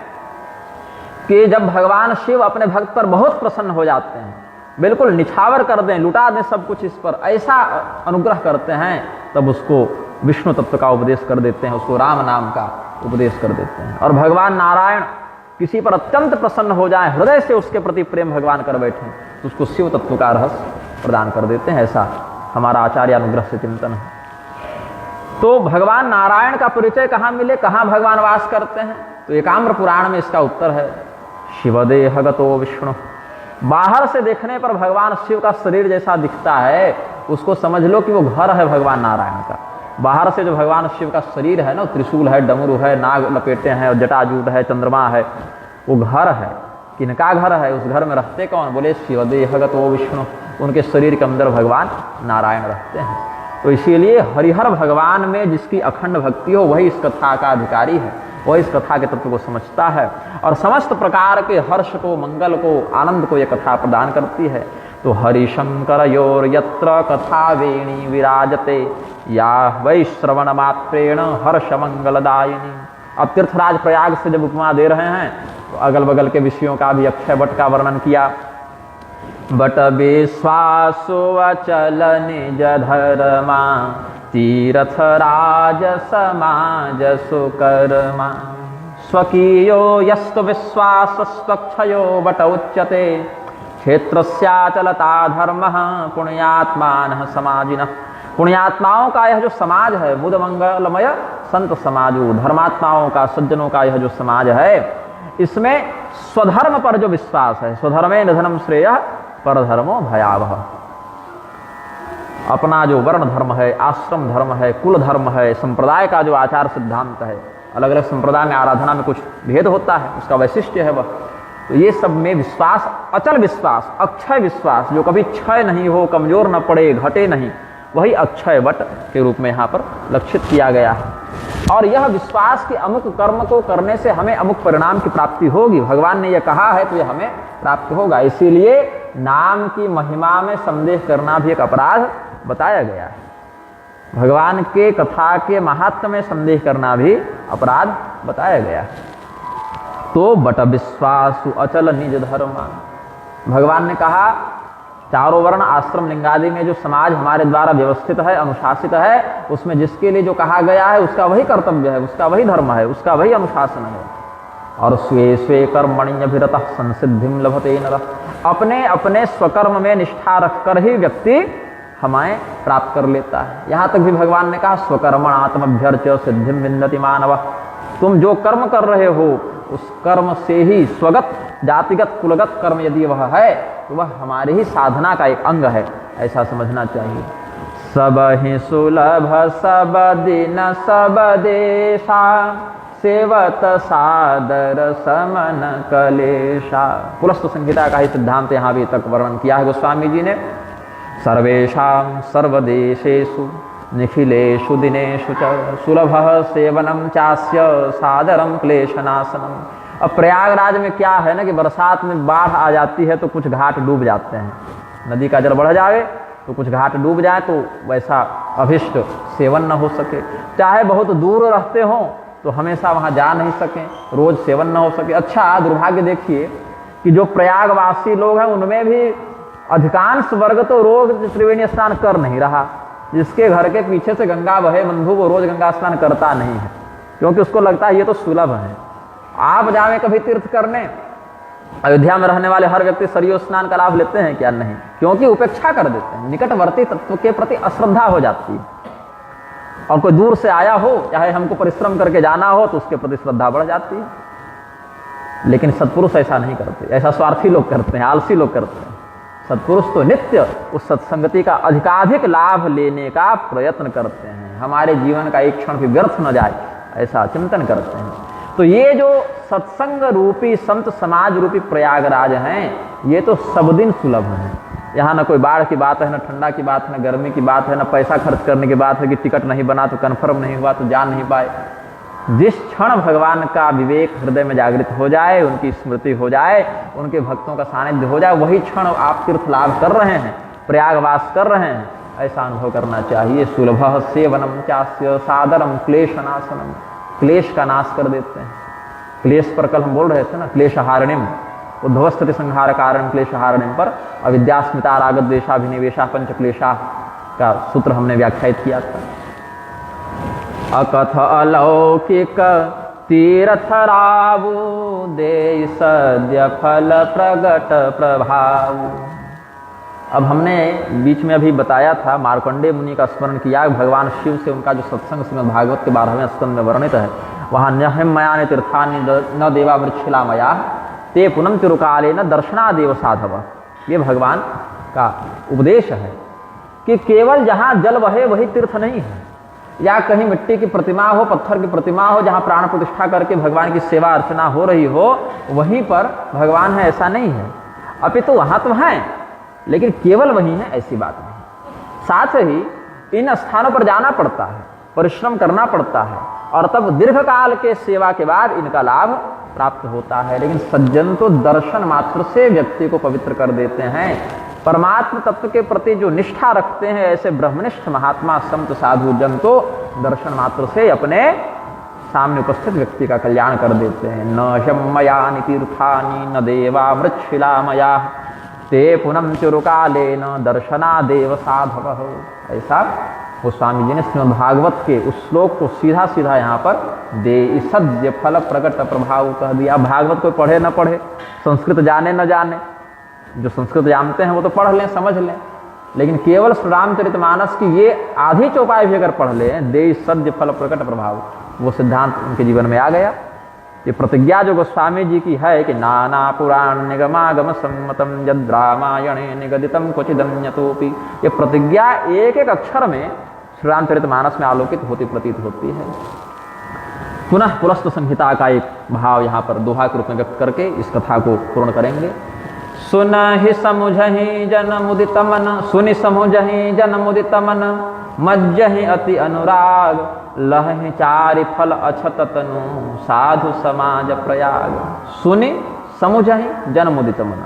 कि जब भगवान शिव अपने भक्त पर बहुत प्रसन्न हो जाते हैं, बिल्कुल निछावर कर दें, लुटा दें सब कुछ इस पर, ऐसा अनुग्रह करते हैं, तब उसको विष्णु तत्व का उपदेश कर देते हैं, उसको राम नाम का उपदेश कर देते हैं। और भगवान नारायण किसी पर अत्यंत प्रसन्न हो जाए, हृदय से उसके प्रति प्रेम भगवान कर बैठे तो उसको शिव तत्व का रहस्य प्रदान कर देते हैं। ऐसा हमारा आचार्य अनुग्रह से चिंतन है। तो भगवान नारायण का परिचय कहाँ मिले, कहाँ भगवान वास करते हैं? तो एकाम्र पुराण में इसका उत्तर है शिवदेह गतो विष्णु। बाहर से देखने पर भगवान शिव का शरीर जैसा दिखता है, उसको समझ लो कि वो घर है भगवान नारायण का। बाहर से जो भगवान शिव का शरीर है ना, त्रिशूल है, डमरू है, नाग लपेटे हैं और जटाजूट है, चंद्रमा है, वो घर है। किनका घर है? उस घर में रहते कौन? बोले शिवदेहगतो विष्णु। उनके शरीर के अंदर भगवान नारायण रहते हैं। तो इसीलिए हरिहर भगवान में जिसकी अखंड भक्ति हो वही इस कथा का अधिकारी है, वह इस कथा के तत्व को समझता है और समस्त प्रकार के हर्ष को, मंगल को, आनंद को यह कथा प्रदान करती है। तो हरिशंकर योर यत्र कथा वेणी विराजते या वै श्रवण मात्रेण हर्ष मंगलदायिनी। अब तीर्थराज प्रयाग से जब उपमा दे रहे हैं तो अगल बगल के विषयों का भी अक्षय वट का वर्णन किया बट विश्वासो अचल निज धर्मा तीर्थ राज समाज सुकर्मा स्वकीयो यस्तु विश्वास स्वक्षयो बट उच्यते क्षेत्रस्याचलता धर्म पुण्यात्मान समाजिन। पुण्यात्माओं का यह जो समाज है, बुध मंगलमय संत समाजो, धर्मात्माओं का, सज्जनों का यह जो समाज है, इसमें स्वधर्म पर जो विश्वास है, स्वधर्मे निधनम श्रेय परधर्मो भयावह। अपना जो वर्ण धर्म है, आश्रम धर्म है, कुल धर्म है, संप्रदाय का जो आचार सिद्धांत है, अलग अलग संप्रदाय में आराधना में कुछ भेद होता है, उसका वैशिष्ट्य है वह, तो ये सब में विश्वास, अचल विश्वास, अक्षय विश्वास, जो कभी क्षय नहीं हो, कमजोर न पड़े, घटे नहीं, वही अक्षय वट के रूप में यहाँ पर लक्षित किया गया है। और यह विश्वास कि अमुक कर्म को करने से हमें अमुक परिणाम की प्राप्ति होगी, भगवान ने यह कहा है तो यह हमें प्राप्त होगा। इसीलिए नाम की महिमा में संदेह करना भी एक अपराध बताया गया है। भगवान के कथा के महात्म्य में संदेह करना भी अपराध बताया गया है। तो बट विश्वासु अचल निज धर्म, भगवान ने कहा चारों वर्ण आश्रम लिंगादि में जो समाज हमारे द्वारा व्यवस्थित है, अनुशासित है, उसमें जिसके लिए जो कहा गया है उसका वही कर्तव्य है, उसका वही धर्म है, उसका वही अनुशासन है। और स्वे स्वे कर्मण्यभिरतः संसिद्धिं लभते नरः, अपने अपने स्वकर्म में निष्ठा रखकर ही व्यक्ति हमें प्राप्त कर लेता है। यहाँ तक भी भगवान ने कहा स्वकर्मणात्मभ्यर्च्य सिद्धिं विन्दति मानवः, तुम जो कर्म कर रहे हो उस कर्म से ही स्वगत, जातिगत, कुलगत कर्म यदि वह है तो वह हमारी ही साधना का एक अंग है, ऐसा समझना चाहिए। सब ही सुलभ सब दिन सब देशा सेवत सादर समन कलेशा। पुलस्त संहिता का ही सिद्धांत यहाँ भी तक वर्णन किया है गोस्वामी जी ने। सर्वेषां सर्वदेशेषु निखिलेषु दिनेषु च सुलभः सेवनम चास्य सादरम क्लेशनाशनम। अब प्रयागराज में क्या है ना कि बरसात में बाढ़ आ जाती है तो कुछ घाट डूब जाते हैं, नदी का जल बढ़ जाए तो कुछ घाट डूब जाए तो वैसा अभिष्ट सेवन न हो सके, चाहे बहुत दूर रहते हों तो हमेशा वहाँ जा नहीं सकें, रोज सेवन न हो सके। अच्छा दुर्भाग्य देखिए कि जो प्रयागवासी लोग हैं उनमें भी अधिकांश वर्ग तो रोज त्रिवेणी स्नान कर नहीं रहा। जिसके घर के पीछे से गंगा बहे बंधु वो रोज गंगा स्नान करता नहीं है, क्योंकि उसको लगता है ये तो सुलभ है। आप जावे कभी तीर्थ करने, अयोध्या में रहने वाले हर व्यक्ति सरयू स्नान का लाभ लेते हैं क्या? नहीं, क्योंकि उपेक्षा कर देते हैं, निकटवर्ती तत्व के प्रति अश्रद्धा हो जाती है। और कोई दूर से आया हो, चाहे हमको परिश्रम करके जाना हो, तो उसके प्रति श्रद्धा बढ़ जाती है। लेकिन सत्पुरुष ऐसा नहीं करते, ऐसा स्वार्थी लोग करते हैं, आलसी लोग करते हैं। सत्पुरुष तो नित्य उस सत्संगति का अधिकाधिक लाभ लेने का प्रयत्न करते हैं, हमारे जीवन का एक क्षण भी व्यर्थ न जाए ऐसा चिंतन करते हैं। तो ये जो सत्संग रूपी संत समाज रूपी प्रयागराज हैं, ये तो सब दिन सुलभ हैं। यहाँ न कोई बाढ़ की बात है, न ठंडा की बात है, न गर्मी की बात है, न पैसा खर्च करने की बात है कि टिकट नहीं बना तो कन्फर्म नहीं हुआ तो जा नहीं पाए। जिस क्षण भगवान का विवेक हृदय में जागृत हो जाए, उनकी स्मृति हो जाए, उनके भक्तों का सानिध्य हो जाए, वही क्षण आप तीर्थ लाभ कर रहे हैं, प्रयागवास कर रहे हैं, ऐसा अनुभव करना चाहिए। सुलभ सेवनम चास्य सादरम क्लेशनाशनम, क्लेश का नाश कर देते हैं। क्लेश पर कल हम बोल रहे थे ना, क्लेशहारिणीम उद्धवस्थिति संहार कारण क्लेशहारिणीम पर अविद्यास्मिता रागत देशाभिनिवेशा पंच क्लेशा का सूत्र हमने व्याख्यायित किया था। अकथ अलौकिक तीर्थ रावु दे सद्य फल प्रगट प्रभाव। अब हमने बीच में अभी बताया था, मार्कंडेय मुनि का स्मरण किया, भगवान शिव से उनका जो सत्संग श्रीमद् भागवत के 12वें स्कंद में वर्णित है, वहाँ न्यहम मयानि तीर्थानि न देवा मृच्छिला मया ते पुनम तिरुकाले न दर्शनादेव साधव। ये भगवान का उपदेश है कि केवल जहाँ जल बहे वही तीर्थ नहीं है, या कहीं मिट्टी की प्रतिमा हो, पत्थर की प्रतिमा हो, जहाँ प्राण प्रतिष्ठा करके भगवान की सेवा अर्चना हो रही हो, वहीं पर भगवान है ऐसा नहीं है। अपितु वहाँ तो हैं, लेकिन केवल वही है ऐसी बात नहीं। साथ ही इन स्थानों पर जाना पड़ता है, परिश्रम करना पड़ता है, और तब दीर्घ काल के सेवा के बाद इनका लाभ प्राप्त होता है। लेकिन सज्जन तो दर्शन मात्र से व्यक्ति को पवित्र कर देते हैं। परमात्म तत्व के प्रति जो निष्ठा रखते हैं ऐसे ब्रह्मनिष्ठ महात्मा संत साधु जन तो दर्शन मात्र से अपने सामने उपस्थित व्यक्ति का कल्याण कर देते हैं। न शम्मयानि तीर्थानि न देवा मृच्छिला मया ते पुनम चुरुकालेन दर्शनादेव साधव। ऐसा गोस्वामी जी ने श्रीमद् भागवत के उस श्लोक को सीधा सीधा यहाँ पर दे सद्य फल प्रकट प्रभाव कह दिया। भागवत कोई पढ़े न पढ़े, संस्कृत जाने न जाने, जो संस्कृत जानते हैं वो तो पढ़ लें समझ लें, लेकिन केवल श्री रामचरितमानस की ये आधी चौपाई भी अगर पढ़ लें, दे सद्य फल प्रकट प्रभाव, वो सिद्धांत उनके जीवन में आ गया। ये प्रतिज्ञा जो गोस्वामी जी की है कि नाना पुराण निगमागम सम्मतम यद रामायणे निगदितम क्वचिदन्यतोपि, ये प्रतिज्ञा एक एक अक्षर में श्री रामचरितमानस में आलोकित होती प्रतीत होती है। पुनः पुलस्त संहिता का एक भाव यहाँ पर दोहा के रूप में व्यक्त करके इस कथा को पूर्ण करेंगे। सुनहि समुझहि जन मुदित मन, सुनि समुझहि जन मुदित मन, मज्जहि अति अनुराग, लहहि चारि फल अछत तनु, साधु समाज प्रयाग। सुनि समुझहि जन मुदित मन।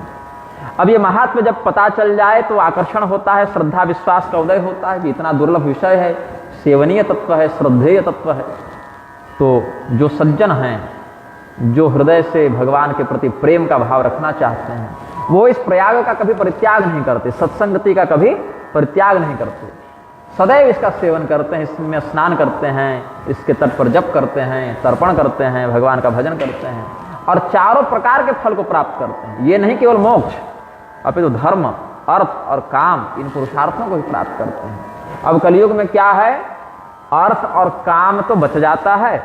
अब ये महात्म्य जब पता चल जाए तो आकर्षण होता है, श्रद्धा विश्वास का उदय होता है कि इतना दुर्लभ विषय है, सेवनीय तत्व है, श्रद्धेय तत्व है। तो जो सज्जन हैं, जो हृदय से भगवान के प्रति प्रेम का भाव रखना चाहते हैं, वो इस प्रयाग का कभी परित्याग नहीं करते, सत्संगति का कभी परित्याग नहीं करते, सदैव इसका सेवन करते हैं, इसमें स्नान करते हैं, इसके तट पर जप करते हैं, तर्पण करते हैं, भगवान का भजन करते हैं और चारों प्रकार के फल को प्राप्त करते हैं। ये नहीं केवल मोक्ष, अपितु धर्म, अर्थ और काम, इन पुरुषार्थों को भी प्राप्त करते हैं। अब कलयुग में क्या है, अर्थ और काम तो बच जाता है,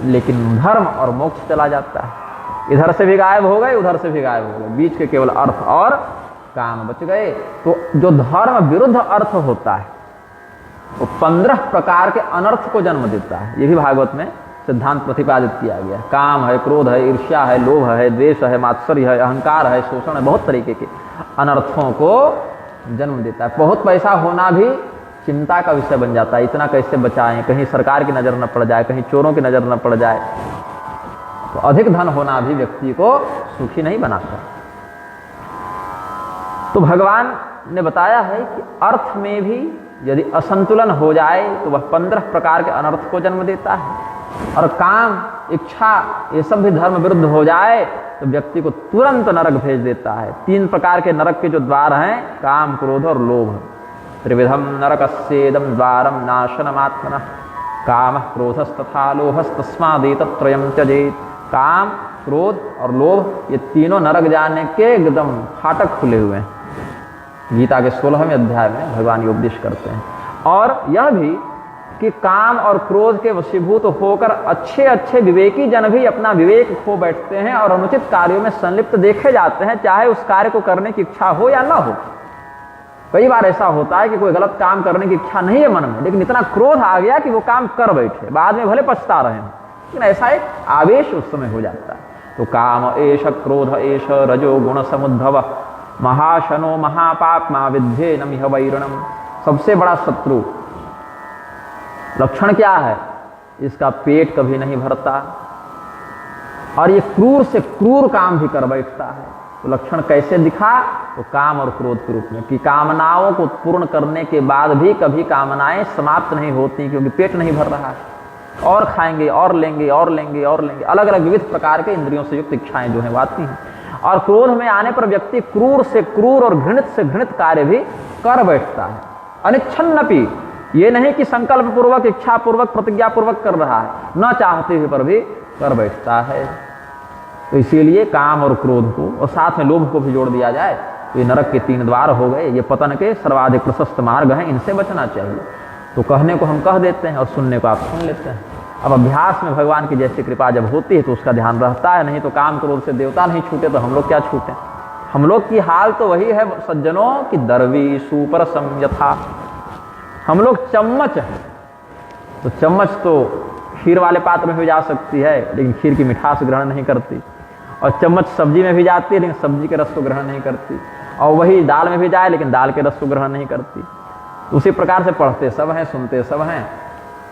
लेकिन धर्म और मोक्ष चला जाता है। इधर से भी गायब हो गए, उधर से भी गायब हो गए, बीच के केवल अर्थ और काम बच गए। तो जो धर्म विरुद्ध अर्थ होता है वो 15 प्रकार के अनर्थ को जन्म देता है। ये भी भागवत में सिद्धांत प्रतिपादित किया गया है। काम है, क्रोध है, ईर्ष्या है, लोभ है, द्वेष है, मात्सर्य है, अहंकार है, शोषण है, बहुत तरीके के अनर्थों को जन्म देता है। बहुत पैसा होना भी चिंता का विषय बन जाता है, इतना कैसे बचाएं, कहीं सरकार की नजर न पड़ जाए, कहीं चोरों की नजर न पड़ जाए। तो अधिक धन होना भी व्यक्ति को सुखी नहीं बनाता। तो भगवान ने बताया है कि अर्थ में भी यदि असंतुलन हो जाए तो वह 15 प्रकार के अनर्थ को जन्म देता है, और काम, इच्छा, ये सब भी धर्म विरुद्ध हो जाए तो व्यक्ति को तुरंत नरक भेज देता है। 3 प्रकार के नरक के जो द्वार हैं, काम, क्रोध और लोभ। त्रिविधम नरकस्येदं द्वारम नाशनमात्मनः, काम क्रोधस्तथा लोभस्तस्मादेतत्त्रयं त्यजेत्। काम, क्रोध और लोभ, ये तीनों नरक जाने के एकदम फाटक खुले हुए हैं। गीता के 16वें अध्याय में भगवान ये उपदेश करते हैं। और यह भी कि काम और क्रोध के वशीभूत होकर अच्छे अच्छे विवेकी जन भी अपना विवेक खो बैठते हैं और अनुचित कार्यों में संलिप्त देखे जाते हैं, चाहे उस कार्य को करने की इच्छा हो या ना हो। कई बार ऐसा होता है कि कोई गलत काम करने की इच्छा नहीं है मन में, लेकिन इतना क्रोध आ गया कि वो काम कर बैठे, बाद में भले पछता रहे हैं, लेकिन ऐसा एक आवेश उस समय हो जाता है। तो काम एष क्रोध एष रजो गुण समुद्भव, महाशनो महापाप्मा विद्ये नमिह वैरणम। सबसे बड़ा शत्रु लक्षण क्या है, इसका पेट कभी नहीं भरता और ये क्रूर से क्रूर काम भी कर बैठता है। तो लक्षण कैसे दिखा, तो काम और क्रोध के रूप में, कि कामनाओं को पूर्ण करने के बाद भी कभी कामनाएं समाप्त नहीं होती, क्योंकि पेट नहीं भर रहा है, और खाएंगे और लेंगे और लेंगे और लेंगे, अलग अलग विविध प्रकार के इंद्रियों से युक्त इच्छाएं जो है वो आती हैं। और क्रोध में आने पर व्यक्ति क्रूर से क्रूर और घृणित से घृणित कार्य भी कर बैठता है। अनिच्छन्नपि, ये नहीं कि संकल्प पूर्वक, इच्छा पूर्वक, प्रतिज्ञा पूर्वक कर रहा है, न चाहते हुए पर भी कर बैठता है। तो इसीलिए काम और क्रोध को और साथ में लोभ को भी जोड़ दिया जाए तो ये नरक के 3 द्वार हो गए, ये पतन के सर्वाधिक प्रशस्त मार्ग हैं, इनसे बचना चाहिए। तो कहने को हम कह देते हैं और सुनने को आप सुन लेते हैं। अब अभ्यास में भगवान की जैसी कृपा जब होती है तो उसका ध्यान रहता है, नहीं तो काम क्रोध से देवता नहीं छूटे तो हम लोग क्या छूटे। हम लोग की हाल तो वही है सज्जनों की, दरवी सुपर समयथा। हम लोग चम्मच हैं, तो चम्मच तो खीर वाले पात्र में भी जा सकती है लेकिन खीर की मिठास ग्रहण नहीं करती, और चम्मच सब्जी में भी जाती है लेकिन सब्जी के रस को ग्रहण नहीं करती, और वही दाल में भी जाए लेकिन दाल के रस को ग्रहण नहीं करती। उसी प्रकार से पढ़ते सब हैं, सुनते सब हैं,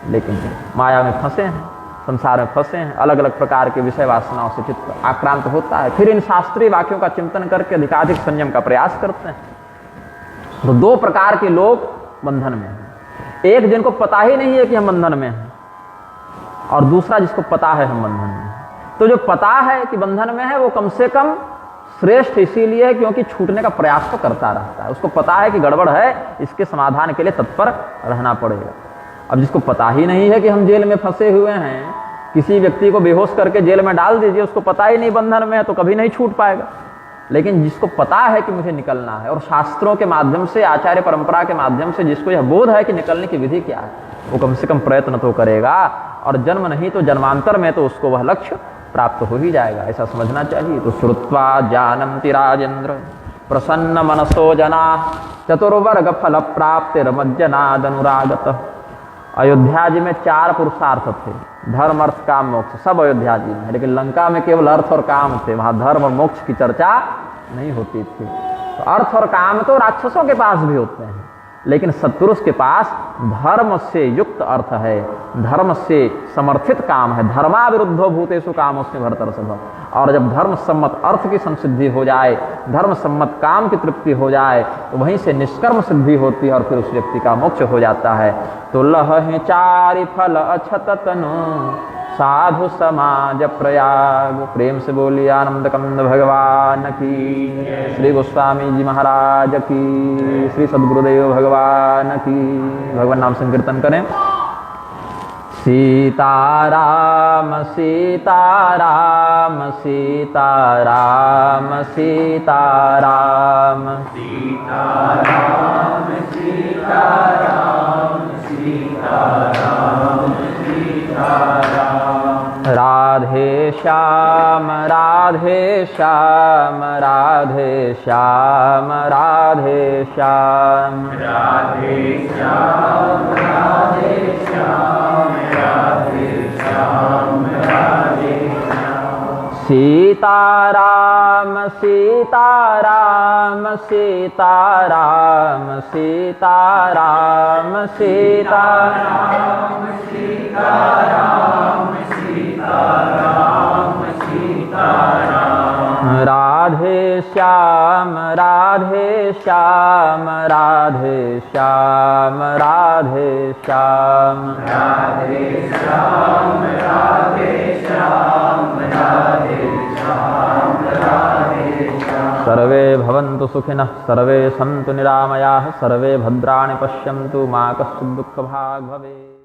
लेकिन माया में फंसे हैं, संसार में फंसे हैं, अलग अलग प्रकार के विषय वासनाओं से चित्त आक्रांत होता है। फिर इन शास्त्रीय वाक्यों का चिंतन करके अधिकाधिक संयम का प्रयास करते हैं। तो 2 प्रकार के लोग बंधन में हैं, एक जिनको पता ही नहीं है कि हम बंधन में हैं, और दूसरा जिसको पता है हम बंधन में हैं। तो जो पता है कि बंधन में है वो कम से कम श्रेष्ठ इसीलिए है क्योंकि छूटने का प्रयास तो करता रहता है, उसको पता है कि गड़बड़ है, इसके समाधान के लिए तत्पर रहना पड़ेगा। अब जिसको पता ही नहीं है कि हम जेल में फंसे हुए हैं, किसी व्यक्ति को बेहोश करके जेल में डाल दीजिए, उसको पता ही नहीं बंधन में है, तो कभी नहीं छूट पाएगा। लेकिन जिसको पता है कि मुझे निकलना है, और शास्त्रों के माध्यम से, आचार्य परंपरा के माध्यम से जिसको यह बोध है कि निकलने की विधि क्या है, वो कम से कम प्रयत्न तो करेगा, और जन्म नहीं तो जन्मांतर में तो उसको वह लक्ष्य प्राप्त हो ही जाएगा, ऐसा समझना चाहिए। तो श्रुत्वा जानन्ति राजेंद्र प्रसन्न मनसो जना चतुर्वर्ग फल प्राप्तिर्मज्जनाद अनुरागत। अयोध्या जी में 4 पुरुषार्थ थे, धर्म अर्थ काम मोक्ष, सब अयोध्या जी में, लेकिन लंका में केवल अर्थ और काम थे, वहां धर्म और मोक्ष की चर्चा नहीं होती थी। तो अर्थ और काम तो राक्षसों के पास भी होते हैं, लेकिन सत्पुरुष के पास धर्म से युक्त अर्थ है, धर्म से समर्थित काम है। धर्माविरुद्धो भूतेषु कामोऽस्मि भरतर्षभ। और जब धर्म सम्मत अर्थ की संसिद्धि हो जाए, धर्म सम्मत काम की तृप्ति हो जाए, तो वहीं से निष्कर्म सिद्धि होती है और फिर उस व्यक्ति का मोक्ष हो जाता है। तो लह चारि फल अछत तनु साधु समाज प्रयाग। प्रेम से बोलिए आनंद कंद भगवान की, श्री गोस्वामी जी महाराज की, श्री सद्गुरुदेव भगवान की। भगवान नाम संकीर्तन करें। सीताराम सीताराम सीताराम सीताराम सीताराम सीताराम सीताराम सीताराम। राधे श्याम राधे श्याम राधे श्याम राधे श्याम राधे श्याम राधे श्याम राधे श्याम राधे श्याम। सीताराम सीताराम सीताराम सीताराम सीताराम सीताराम सीताराम सीताराम। राधे श्याम राधे श्याम राधे श्याम राधे श्याम राधे श्याम राधे श्याम राधे श्याम राधे श्याम। सर्वे भवन्तु सुखिनः, सर्वे सन्तु निरामयाः, सर्वे भद्राणि पश्यन्तु, मा कश्चित् दुःखभाग् भवेत्।